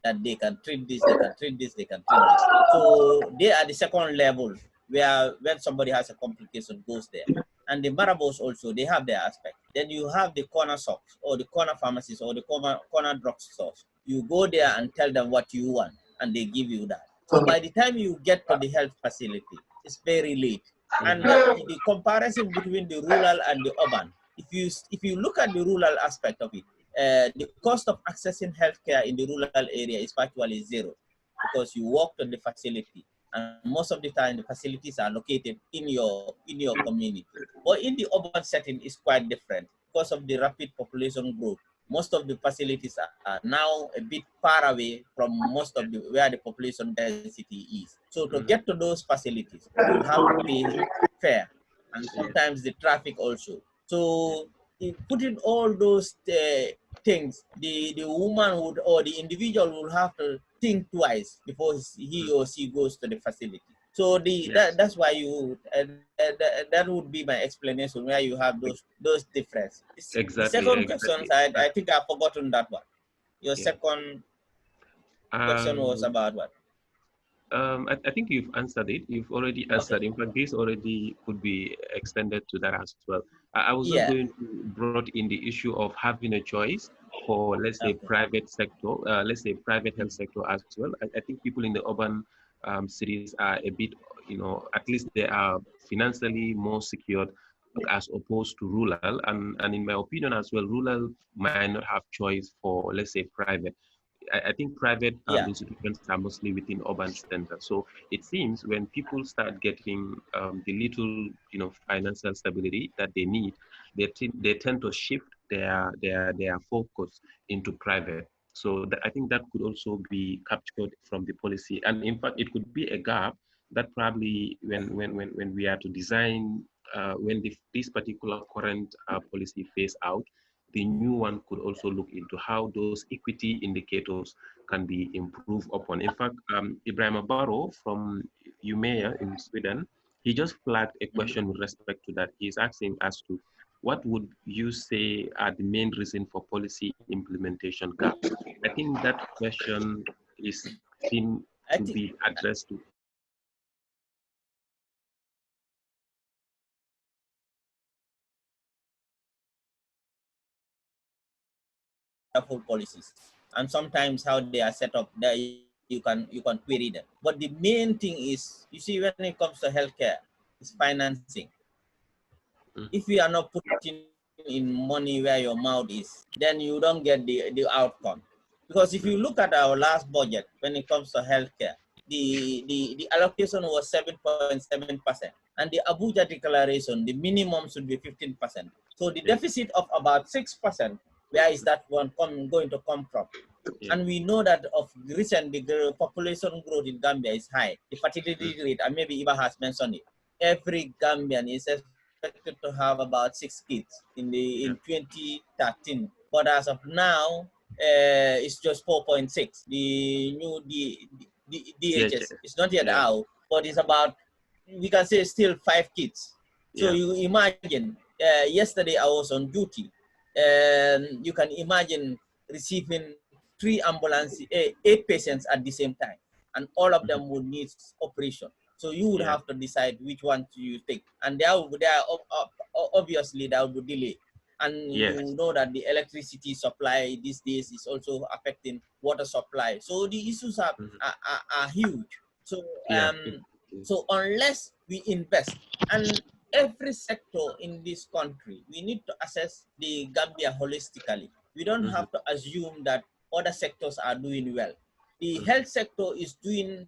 that they can treat this, they can treat this, they can treat this. So they are the second level where when somebody has a complication goes there. And the marabouts also, they have their aspect. Then you have the corner shops or the corner pharmacies or the corner drugstores. You go there and tell them what you want, and they give you that. So by the time you get to the health facility, it's very late. And the comparison between the rural and the urban, if you look at the rural aspect of it, the cost of accessing healthcare in the rural area is virtually zero, because you walk to the facility, and most of the time the facilities are located in your community. But in the urban setting, is quite different because of the rapid population growth. Most of the facilities are now a bit far away from most of where the population density is. So to get to those facilities, you will have to pay fare, and sometimes the traffic also. So putting all those things, the woman would, or the individual would have to think twice before he or she goes to the facility. So that's why you that would be my explanation where you have those differences. Exactly. The second question, I think I've forgotten that one. Your second question was about what? I think you've answered it. You've already answered. Okay. In fact, this already could be extended to that as well. I was just going to brought in the issue of having a choice for, let's say, private sector, let's say private health sector as well. I think people in the urban cities are a bit, at least they are financially more secured as opposed to rural. And in my opinion as well, rural might not have choice for, let's say, private. I think private institutions are mostly within urban centers. So it seems when people start getting the little, financial stability that they need, they tend to shift their focus into private. So I think that could also be captured from the policy. And in fact, it could be a gap that probably when we are to design, when this particular current policy phase out, the new one could also look into how those equity indicators can be improved upon. In fact, Ibrahim Barrow from Umeå in Sweden, he just flagged a question with respect to that. He's asking as to what would you say are the main reason for policy implementation gaps? I think that question is seen to be addressed to. Policies, and sometimes how they are set up there, you can query them. But the main thing is, you see, when it comes to healthcare, it's financing. If you are not putting in money where your mouth is, then you don't get the outcome. Because if you look at our last budget, when it comes to healthcare, the allocation was 7.7%, and the Abuja declaration, the minimum should be 15%. So the deficit of about 6%, where is that one going to come from? And we know that of recent, the population growth in Gambia is high. The fertility rate, and maybe Iba has mentioned it, every Gambian is expected to have about 6 kids in 2013. But as of now, it's just 4.6. The new DHS is not yet out, but it's about, we can say, still 5 kids. So you imagine, yesterday I was on duty, and you can imagine receiving 8 patients at the same time, and all of them would need operation. So you would have to decide which one to you take, and obviously there will be delay. And you know that the electricity supply these days is also affecting water supply. So the issues are huge. So so unless we invest, and every sector in this country, we need to assess the Gambia holistically. We don't have to assume that other sectors are doing well. The health sector is doing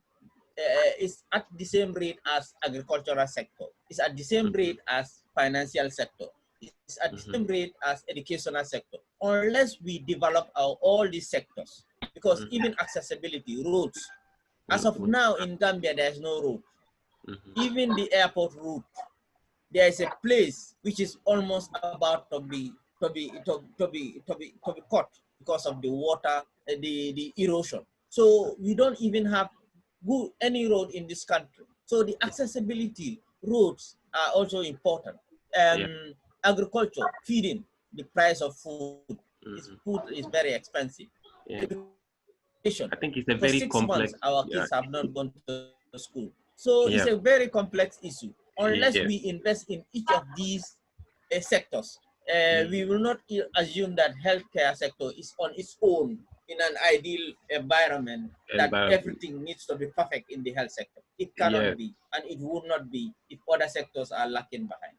is at the same rate as agricultural sector. It's at the same rate as financial sector. It's at the same rate as educational sector. Unless we develop all these sectors, because even accessibility, roads, as of now in Gambia, there's no road. Even the airport route, there is a place which is almost about to be cut because of the water, the erosion. So we don't even have any road in this country. So the accessibility roads are also important. Agriculture, feeding, the price of food. Food is very expensive. I think it's a very 6 complex. months, our kids have not gone to school. So it's a very complex issue. Unless we invest in each of these sectors, we will not assume that healthcare sector is on its own in an ideal environment, that everything needs to be perfect in the health sector. It cannot be, and it would not be if other sectors are lacking behind.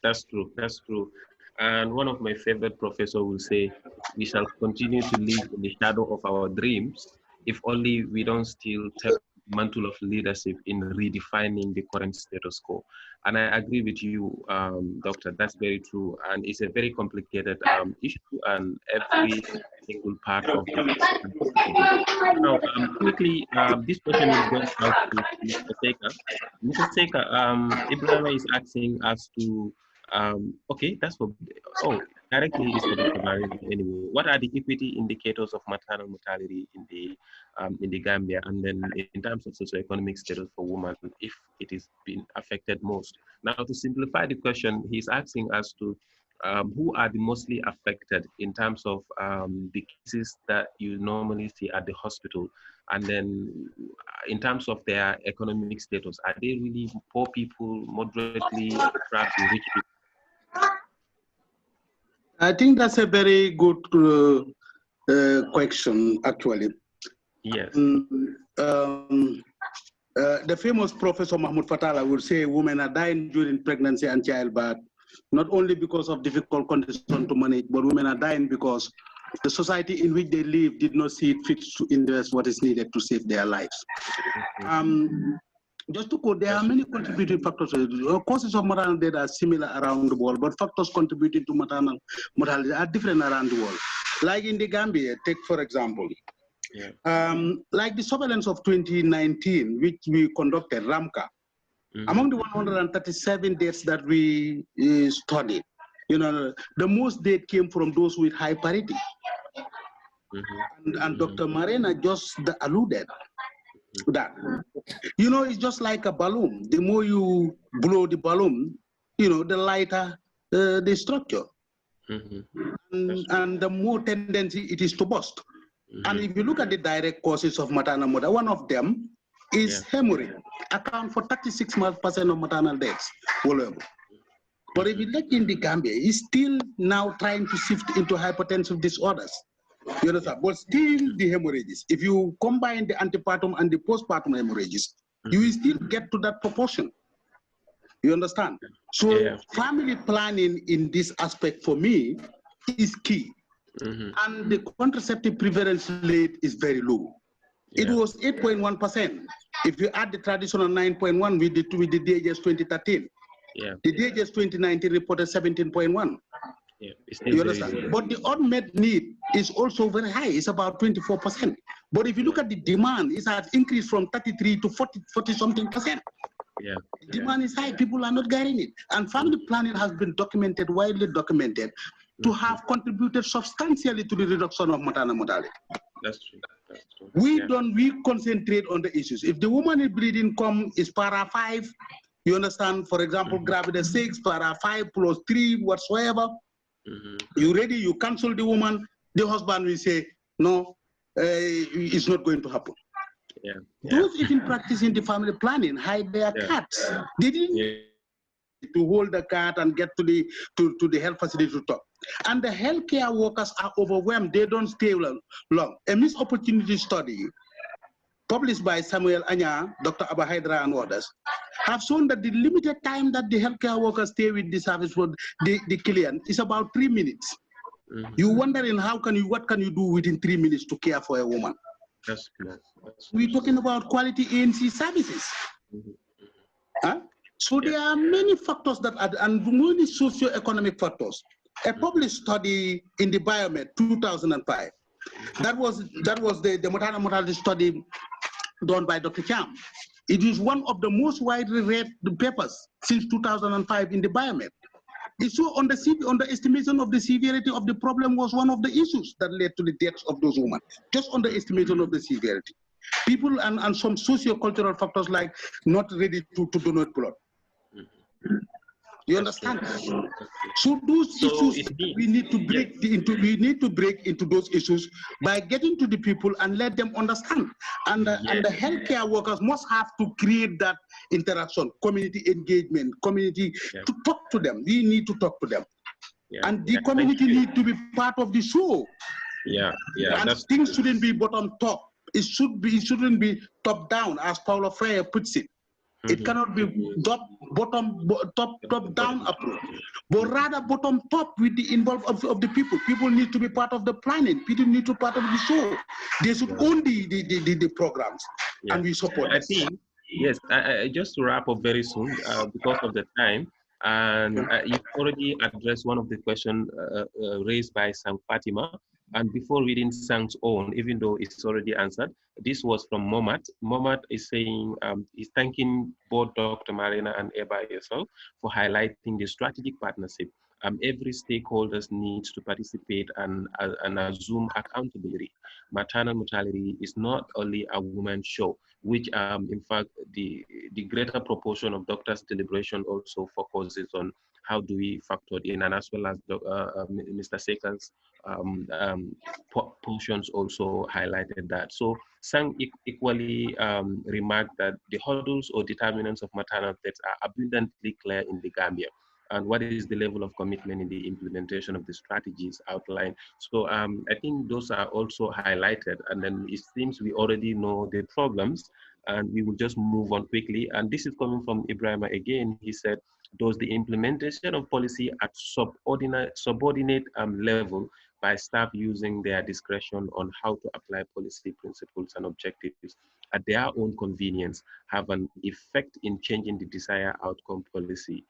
That's true. That's true. And one of my favorite professors will say, we shall continue to live in the shadow of our dreams if only we don't still take the mantle of leadership in redefining the current status quo. And I agree with you, Doctor. That's very true. And it's a very complicated issue, and every single part of it. Now, quickly, this question is going out to Mr. Seka. Mr. Seka, Ibrahim is asking us to okay, that's for, directly is for Dr. Barry anyway. What are the equity indicators of maternal mortality in the Gambia, and then in terms of socioeconomic status for women, if it is being affected most? Now, to simplify the question, he's asking us to who are the mostly affected in terms of the cases that you normally see at the hospital, and then in terms of their economic status, are they really poor people, moderately, perhaps rich people? I think that's a very good question, actually. Yes. The famous Professor Mahmoud Fatala would say women are dying during pregnancy and childbirth, not only because of difficult conditions to manage, but women are dying because the society in which they live did not see it fit to invest what is needed to save their lives. Just to quote, there are many contributing factors. Causes of maternal death are similar around the world, but factors contributing to maternal mortality are different around the world. Like in the Gambia, take for example, like the surveillance of 2019, which we conducted, RAMCA, among the 137 deaths that we studied, the most death came from those with high parity. And Dr. Marina just alluded to that. It's just like a balloon. The more you blow the balloon, the lighter the structure. And the more tendency it is to burst. And if you look at the direct causes of maternal mortality, one of them is hemorrhage, account for 36% of maternal deaths. But if you look in the Gambia, it's still now trying to shift into hypertensive disorders. You understand? But still the hemorrhages. If you combine the antepartum and the postpartum hemorrhages, you will still get to that proportion. You understand? So family planning in this aspect for me is key. And the contraceptive prevalence rate is very low. It was 8.1% If you add the traditional 9.1 with the DHS 2013, the DHS 2019 reported 17.1. Yeah, you understand? But the unmet need is also very high. It's about 24%. But if you look at the demand, it has increased from 33 to 40 something percent. Yeah. The demand is high. People are not getting it. And family planning has been documented, widely documented, to have contributed substantially to the reduction of maternal mortality. That's true. That's true. We concentrate on the issues. If the woman is bleeding is para 5, you understand, for example, gravid 6, para 5 plus 3, whatsoever, you ready, you cancel the woman, the husband will say, no, it's not going to happen. Yeah. Those even practicing the family planning hide their cats. They didn't to hold the cat and get to the health facility to talk. And the healthcare workers are overwhelmed. They don't stay long. A missed opportunity study published by Samuel Anya, Dr. Abba Hydra, and others have shown that the limited time that the healthcare workers stay with the service for the client is about 3 minutes. You're wondering what can you do within 3 minutes to care for a woman? We're talking about quality ANC services. So there are many factors that are, and many socio-economic factors. A published study in the Biomed 2005. That was the maternal mortality study done by Dr. Cham. It is one of the most widely read papers since 2005 in the Biomed. So on the estimation of the severity of the problem was one of the issues that led to the deaths of those women. Just on the estimation of the severity. People and some socio-cultural factors like not ready to donate blood. You understand? So those issues we need to break into those issues by getting to the people and let them understand. And the healthcare workers must have to create that interaction, community engagement, community to talk to them. We need to talk to them. And the community need to be part of the show. And things shouldn't be bottom top. It shouldn't be top down, as Paulo Freire puts it. It cannot be top down approach, but rather bottom top with the involvement of the people. People need to be part of the planning. People need to be part of the show. They should own the programs, and we support. I think I just to wrap up very soon because of the time, and you've already addressed one of the questions raised by Sang Fatima. And before reading Sang's own, even though it's already answered, this was from Momat. Momat is saying, he's thanking both Dr. Marina and Eba yourself for highlighting the strategic partnership. Every stakeholder needs to participate and assume accountability. Maternal mortality is not only a woman's show, which in fact, the greater proportion of doctors' deliberation also focuses on how do we factor in, and as well as Mr. Sekal's portions also highlighted that. So Sang equally remarked that the hurdles or determinants of maternal deaths are abundantly clear in the Gambia, and what is the level of commitment in the implementation of the strategies outlined. So I think those are also highlighted, and then it seems we already know the problems, and we will just move on quickly. And this is coming from Ibrahim again. He said, does the implementation of policy at subordinate level by staff using their discretion on how to apply policy principles and objectives at their own convenience have an effect in changing the desired outcome policy,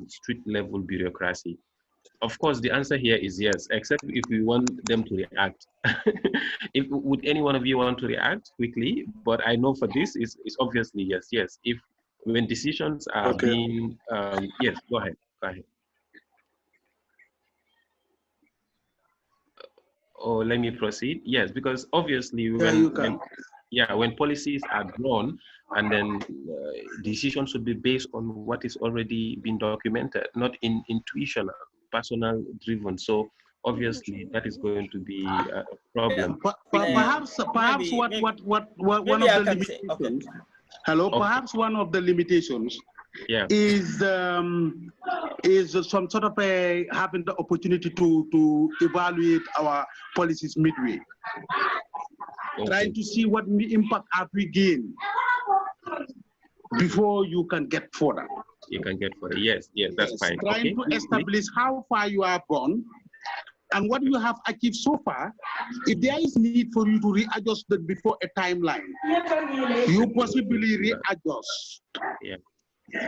street level bureaucracy? Of course, the answer here is yes, except if we want them to react. Would any one of you want to react quickly? But I know for this, it's obviously yes. If when decisions are being, yes, go ahead. Or let me proceed. Yes, because obviously when policies are drawn, and then decisions should be based on what is already been documented, not in intuition, personal driven. So obviously that is going to be a problem. Perhaps what one of the limitations. Perhaps one of the limitations is some sort of having the opportunity to evaluate our policies midway, trying to see what impact have we gained before you can get further. You can get further. Yes, that's fine. Trying to establish how far you have gone and what you have achieved so far, if there is need for you to readjust that before a timeline, you possibly readjust. Yeah,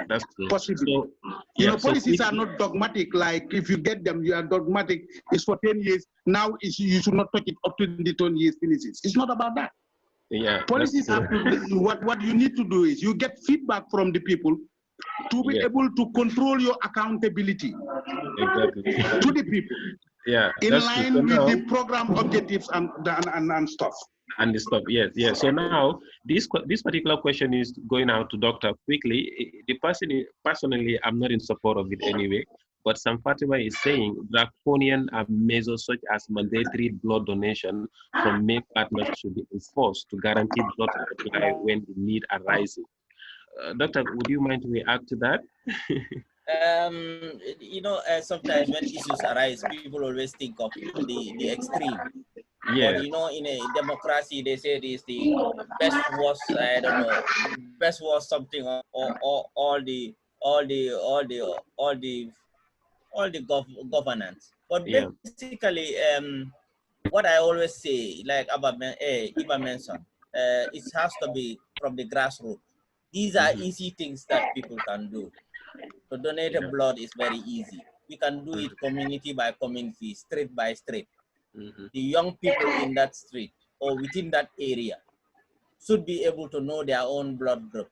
that's true. Possibly. So, You yeah, know, policies are not dogmatic. Like if you get them, you are dogmatic. It's for 10 years. Now you should not touch it up to the 10 years finishes. It's not about that. yeah, Policies have to, what you need to do is you get feedback from the people to be able to control your accountability to the people. Yeah, in that's line true. So with now, the program objectives and stuff. and the stuff, yes, yes. So now, this particular question is going out to Doctor quickly. The person, personally, I'm not in support of it anyway. But Sam Fatima is saying draconian measures such as mandatory blood donation from male partners should be enforced to guarantee blood supply when the need arises. Doctor, would you mind to react to that? You know, sometimes when issues arise, people always think of the extreme. Yeah. But you know, in a democracy, they say it is the best was, I don't know, best was something, or all the governance. But Yeah. basically, what I always say, like Iba mentioned, it has to be from the grassroots. These are easy things that people can do. To donate blood is very easy. We can do it community by community, street by street. The young people in that street or within that area should be able to know their own blood group.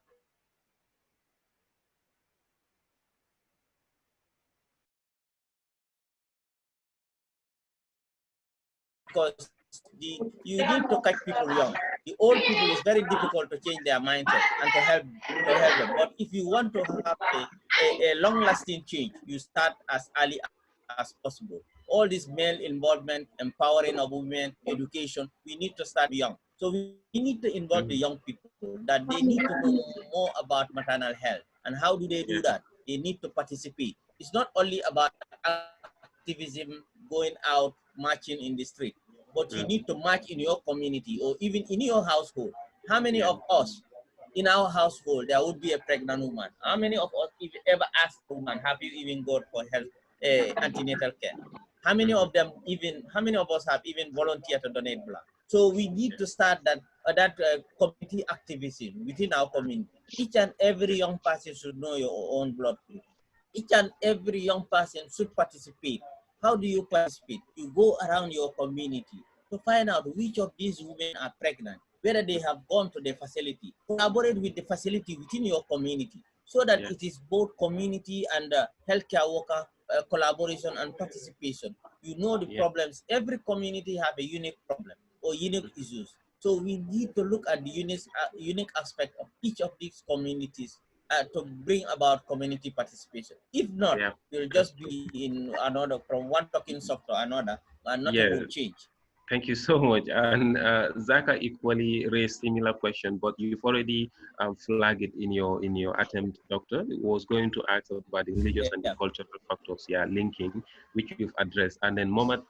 Because you need to catch people young. The old people is very difficult to change their mindset and to help them. But if you want to have a long-lasting change, you start as early as possible. All this male involvement, empowering of women, education, we need to start young. So we need to involve the young people that they need to know more about maternal health. And how do they do that? They need to participate. It's not only about activism, going out, marching in the street, but you need to march in your community or even in your household. How many of us in our household there would be a pregnant woman? How many of us, if you ever asked a woman, have you even gone for health antenatal care? How many of them even? How many of us have even volunteered to donate blood? So we need to start that community activism within our community. Each and every young person should know your own blood group. Each and every young person should participate. How do you participate? You go around your community to find out which of these women are pregnant, whether they have gone to the facility. Collaborate with the facility within your community so that it is both community and healthcare worker collaboration and participation. You know the problems. Every community have a unique problem or unique issues. So we need to look at the unique aspect of each of these communities to bring about community participation. If not, you'll just be in another, from one talking shop to another, and nothing will change. Thank you so much. And Zaka equally raised similar question, but you've already flagged it in your attempt, Doctor. It was going to ask about the religious and the cultural factors, linking, which you've addressed. And then Mohammed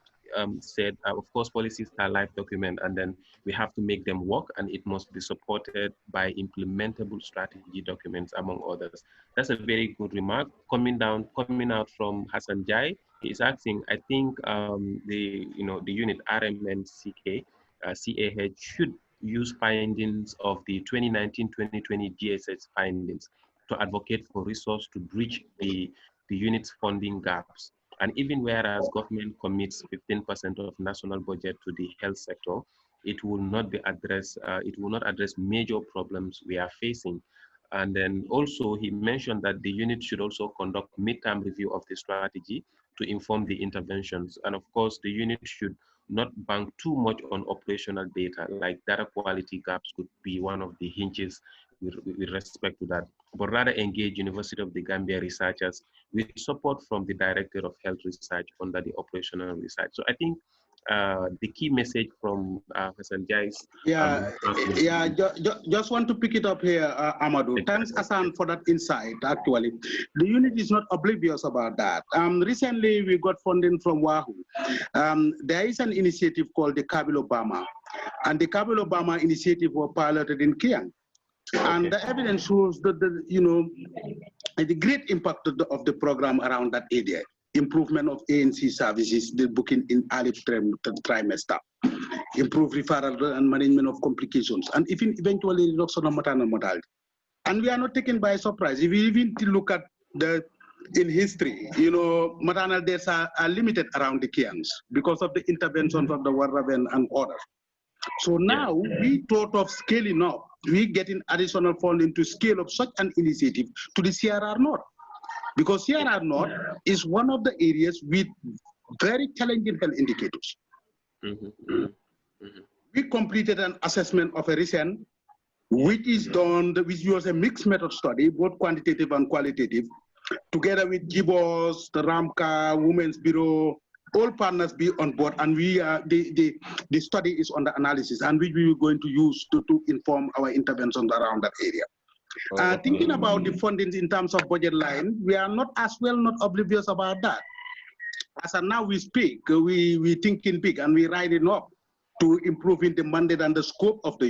said, of course, policies are live document, and then we have to make them work, and it must be supported by implementable strategy documents, among others. That's a very good remark. Coming out from Hassan Jai, he's asking, I think the unit RMNCK, CAH should use findings of the 2019-2020 GSS findings to advocate for resource to bridge the unit's funding gaps. And even whereas government commits 15% of national budget to the health sector, it will not address major problems we are facing. And then also he mentioned that the unit should also conduct midterm review of the strategy to inform the interventions. And of course, the unit should not bank too much on operational data, like data quality gaps could be one of the hinges with respect to that, but rather engage University of the Gambia researchers with support from the Director of Health Research under the operational research. So I think the key message from Hassan Jais. Just want to pick it up here, Amadou. Exactly. Thanks, Hassan, for that insight. Actually, the unit is not oblivious about that. Recently, we got funding from Wahoo. There is an initiative called the Kabul Obama, and the Kabul Obama initiative was piloted in Kiang. And the evidence shows that the great impact of the program around that area. improvement of ANC services, the booking in early trimester, improve referral and management of complications, and even eventually reduction of maternal mortality. And we are not taken by surprise. If you even look at in history, you know, maternal deaths are limited around the Kians because of the interventions of the Warraven and others. So now we thought of scaling up. We getting additional funding to scale up such an initiative to the CRR North, because CRR North is one of the areas with very challenging health indicators. We completed an assessment of a recent, which was a mixed method study, both quantitative and qualitative, together with GIBOS, the RAMCA, Women's Bureau, all partners be on board, and we the study is under analysis, and which we are going to use to inform our interventions around that area. Thinking about the fundings in terms of budget line, we are not oblivious about that. As of now we speak, we thinking big, and we riding up to improving the mandate and the scope of the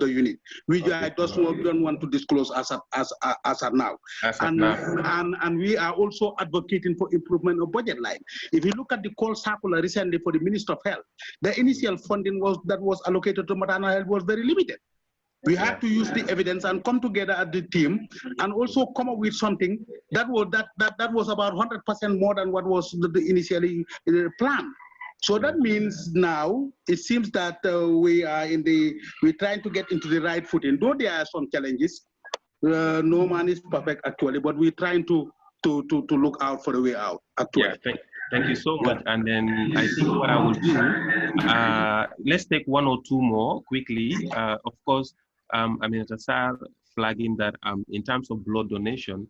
unit, which I just don't want to disclose as of now. And we are also advocating for improvement of budget line. If you look at the call circular recently for the Minister of Health, the initial funding that was allocated to maternal health was very limited. We had to use the evidence and come together at the team and also come up with something that was about 100% more than what was initially planned. So that means now it seems that we're trying to get into the right footing. Though there are some challenges, no man is perfect actually, but we're trying to look out for the way out actually. Yeah, thank you so much. And then I think what I will do, let's take one or two more quickly. Of course, I mean, Tasar flagging that in terms of blood donation,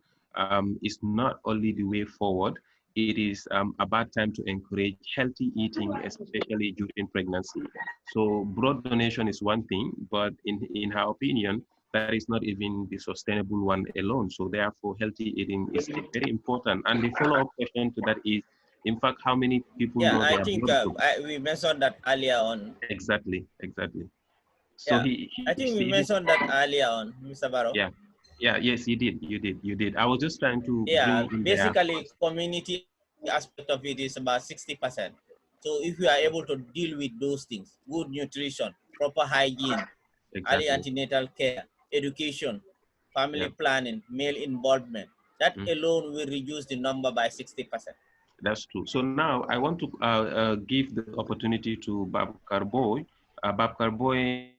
is not only the way forward. It is a bad time to encourage healthy eating, especially during pregnancy. So blood donation is one thing, but in her opinion, that is not even the sustainable one alone. So therefore, healthy eating is very important. And the follow-up question to that is, in fact, how many people know I their think blood group? we mentioned that earlier on. Exactly. So I think we mentioned that earlier on, Mr. Barrow. Yes, you did. I was just trying to bring basically community aspect of it is about 60%. So if we are able to deal with those things, good nutrition, proper hygiene, early antenatal care, education, family planning, male involvement, that alone will reduce the number by 60%. That's true. So now I want to give the opportunity to Babkar Boy. Babkar Boy,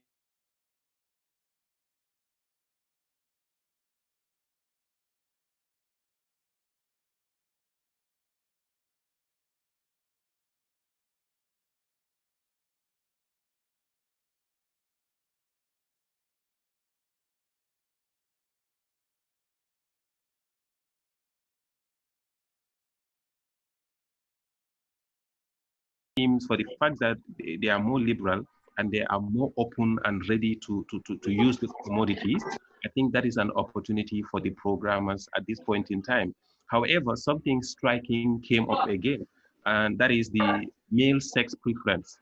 for the fact that they are more liberal and they are more open and ready to use the commodities, I think that is an opportunity for the programmers at this point in time. However, something striking came up again, and that is the male sex preference.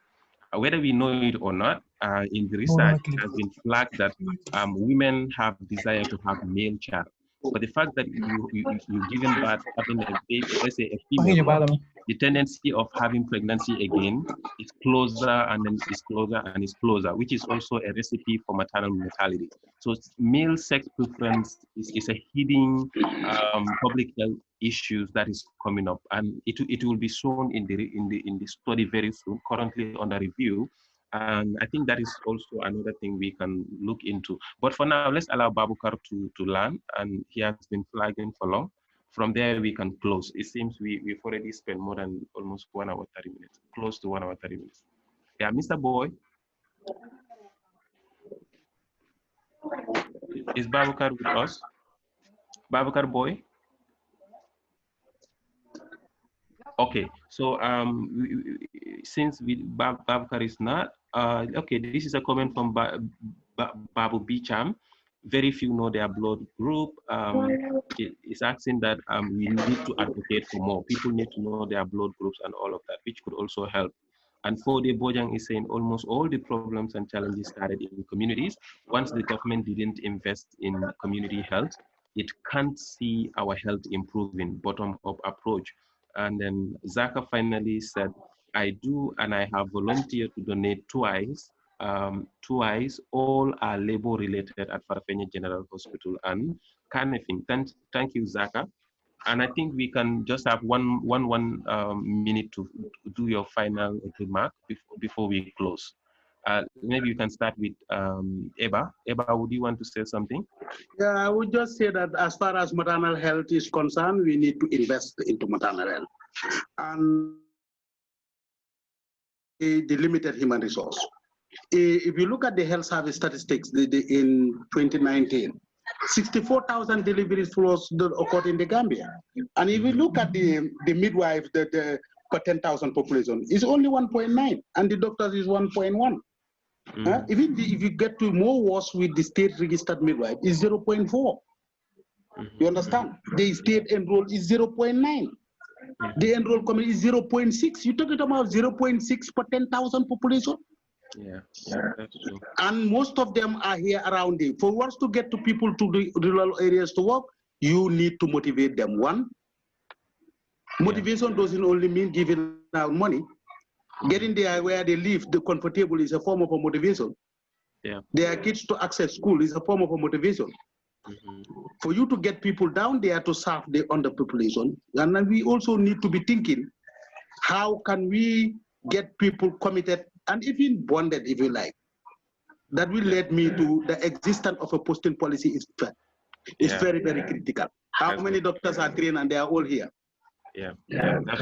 Whether we know it or not, in the research, it has been flagged that women have desire to have male child. But the fact that you're given birth, having a baby, let's say a female, the tendency of having pregnancy again is closer and then is closer and is closer, which is also a recipe for maternal mortality. So male sex preference is a hidden public health issues that is coming up, and it will be shown in the study very soon, currently under review. And I think that is also another thing we can look into. But for now, let's allow Babukar to learn, and he has been flagging for long. From there, we can close. It seems we've already spent more than almost 1 hour, 30 minutes, close to 1 hour, 30 minutes. Yeah, Mr. Boy. Is Babukar with us? Babukar Boy? Okay, so since Babukar is not, okay, this is a comment from Babu Bicham. Very few know their blood group. It's asking that we need to advocate for more. People need to know their blood groups and all of that, which could also help. And Fode Bojang is saying almost all the problems and challenges started in communities once the government didn't invest in community health. it can't see our health improving, bottom-up approach. And then Zaka finally said, I do, and I have volunteered to donate twice. All are labor related at Farafenni General Hospital and Kanefing. Thank you, Zaka. And I think we can just have one minute to do your final remark before we close. Maybe you can start with Eba. Eba, would you want to say something? Yeah, I would just say that as far as maternal health is concerned, we need to invest into maternal health. And the limited human resource. If you look at the health service statistics in 2019, 64,000 deliveries flows occurred in the Gambia. And if you look at the midwives, the per 10,000 population, it's only 1.9, and the doctors is 1.1. Even if you get to more worse with the state registered midwife, is 0.4. You understand? The state enrolled is 0.9. The enrolled community is 0.6. You're talking about 0.6 per 10,000 population? Yeah, that's true. And most of them are here around it. For us to get to people to the rural areas to work, you need to motivate them. One, motivation doesn't only mean giving out money. Getting there where they live, the comfortable is a form of a motivation. Yeah. Their kids to access school is a form of a motivation. For you to get people down there to serve the underpopulation, and then we also need to be thinking, how can we get people committed and even bonded, if you like? That will lead me to the existence of a posting policy is very, very critical. How many doctors are trained and they are all here? Yeah.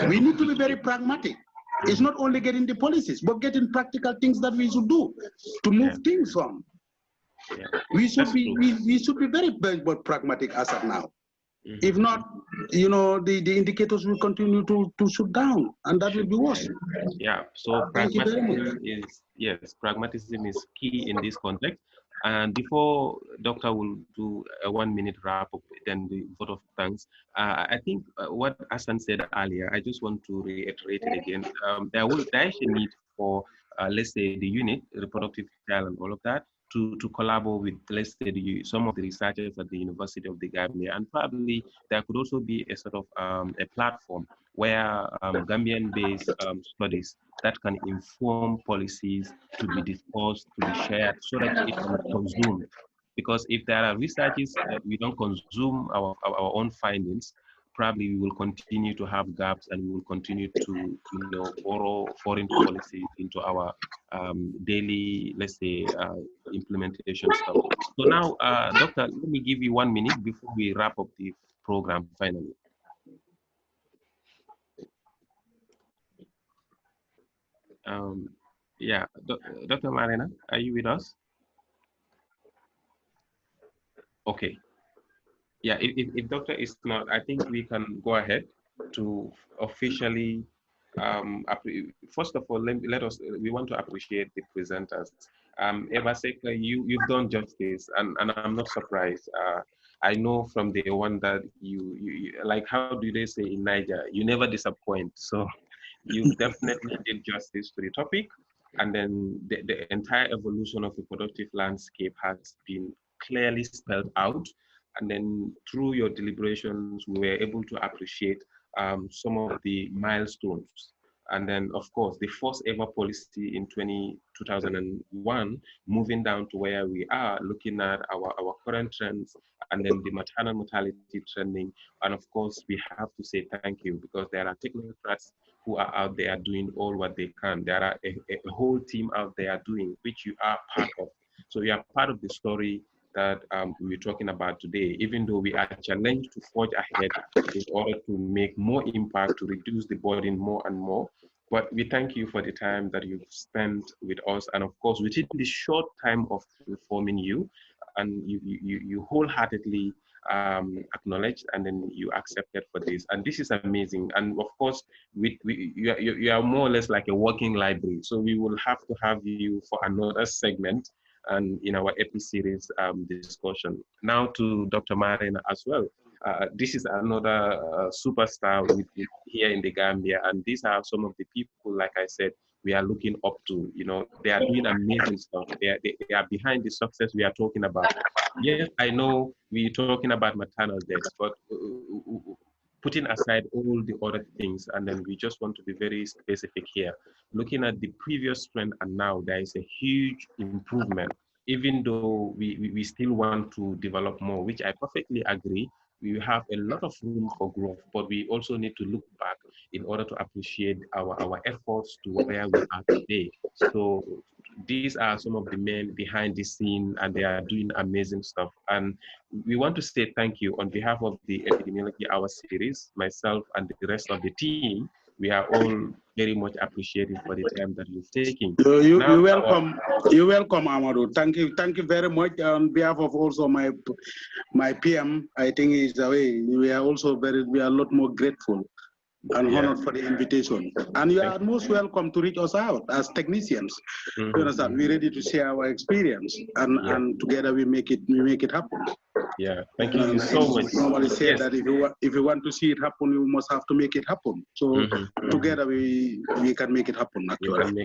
We need to be very pragmatic. It's not only getting the policies, but getting practical things that we should do to move things on. Yeah. We should be very pragmatic as of now. If not, the indicators will continue to shoot down, and that will be worse. Yeah. So pragmatism is key in this context. And before Doctor will do a 1 minute wrap up, then the vote of thanks. I think what Hassan said earlier, I just want to reiterate it again. There is a need for, let's say, the unit, reproductive health and all of that, to collaborate with, let's say, some of the researchers at the University of the Gambia. And probably there could also be a sort of a platform where Gambian-based studies that can inform policies to be discussed, to be shared, so that it can be consumed. Because if there are researches that we don't consume our own findings, probably we will continue to have gaps, and we will continue to borrow foreign policies into our daily, let's say, implementation stuff. So now, Doctor, let me give you 1 minute before we wrap up the program finally. Yeah, Dr. Marina, are you with us? Okay. Yeah, if Doctor is not, I think we can go ahead to officially, first of all, we want to appreciate the presenters. Eva Seka, you've done justice, and I'm not surprised. I know from the one that you like, how do they say in Niger, you never disappoint. So you definitely did justice to the topic. And then the entire evolution of the productive landscape has been clearly spelled out. And then through your deliberations, we were able to appreciate some of the milestones. And then, of course, the first ever policy in 2001, moving down to where we are, looking at our current trends, and then the maternal mortality trending. And of course, we have to say thank you, because there are technocrats who are out there doing all what they can. There are a whole team out there doing, which you are part of. So you are part of the story that we're talking about today, even though we are challenged to forge ahead in order to make more impact, to reduce the burden more and more. But we thank you for the time that you've spent with us. And of course, within the short time of informing you, and you wholeheartedly acknowledged, and then you accepted for this. And this is amazing. And of course, you are more or less like a working library. So we will have to have you for another segment and in our epi-series discussion. Now to Dr. Marina as well. This is another superstar here in the Gambia, and these are some of the people, like I said, we are looking up to. They are doing amazing stuff. They are behind the success we are talking about. Yes, I know we're talking about maternal deaths, but putting aside all the other things, and then we just want to be very specific here. Looking at the previous trend and now, there is a huge improvement, even though we still want to develop more, which I perfectly agree. We have a lot of room for growth, but we also need to look back in order to appreciate our efforts to where we are today. So these are some of the men behind the scene, and they are doing amazing stuff. And we want to say thank you on behalf of the Epidemiology Hour series, myself and the rest of the team. We are all very much appreciative for the time that you've taken. Now, You welcome, Amadou. Thank you very much on behalf of also my PM. I think is away. We are also we are a lot more grateful and honored for the invitation. And you are most welcome to reach us out as technicians. You understand? We're ready to share our experience, and together we make it happen. Yeah, thank you so much. Normally say that if you want to see it happen, you must have to make it happen. So together we can make it happen. Actually,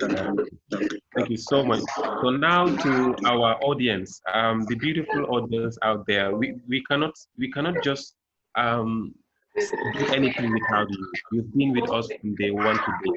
thank you so much. So now to our audience, the beautiful audience out there, we cannot just do anything without you. You've been with us from day one to day.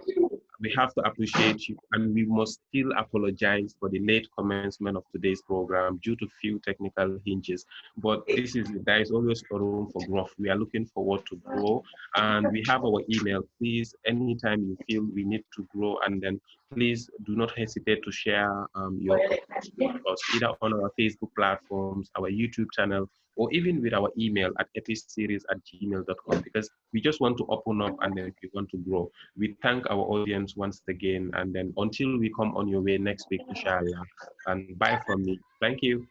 We have to appreciate you, and we must still apologize for the late commencement of today's program due to few technical hinges. But there is always a room for growth. We are looking forward to grow, and we have our email. Please, anytime you feel we need to grow, and then please do not hesitate to share your comments with us, either on our Facebook platforms, our YouTube channel, or even with our email at episeries@gmail.com, because we just want to open up and then we want to grow. We thank our audience once again, and then until we come on your way next week, inshallah, and bye from me. Thank you.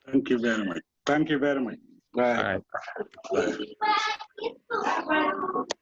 Thank you very much. Thank you very much. Bye. Bye. Bye.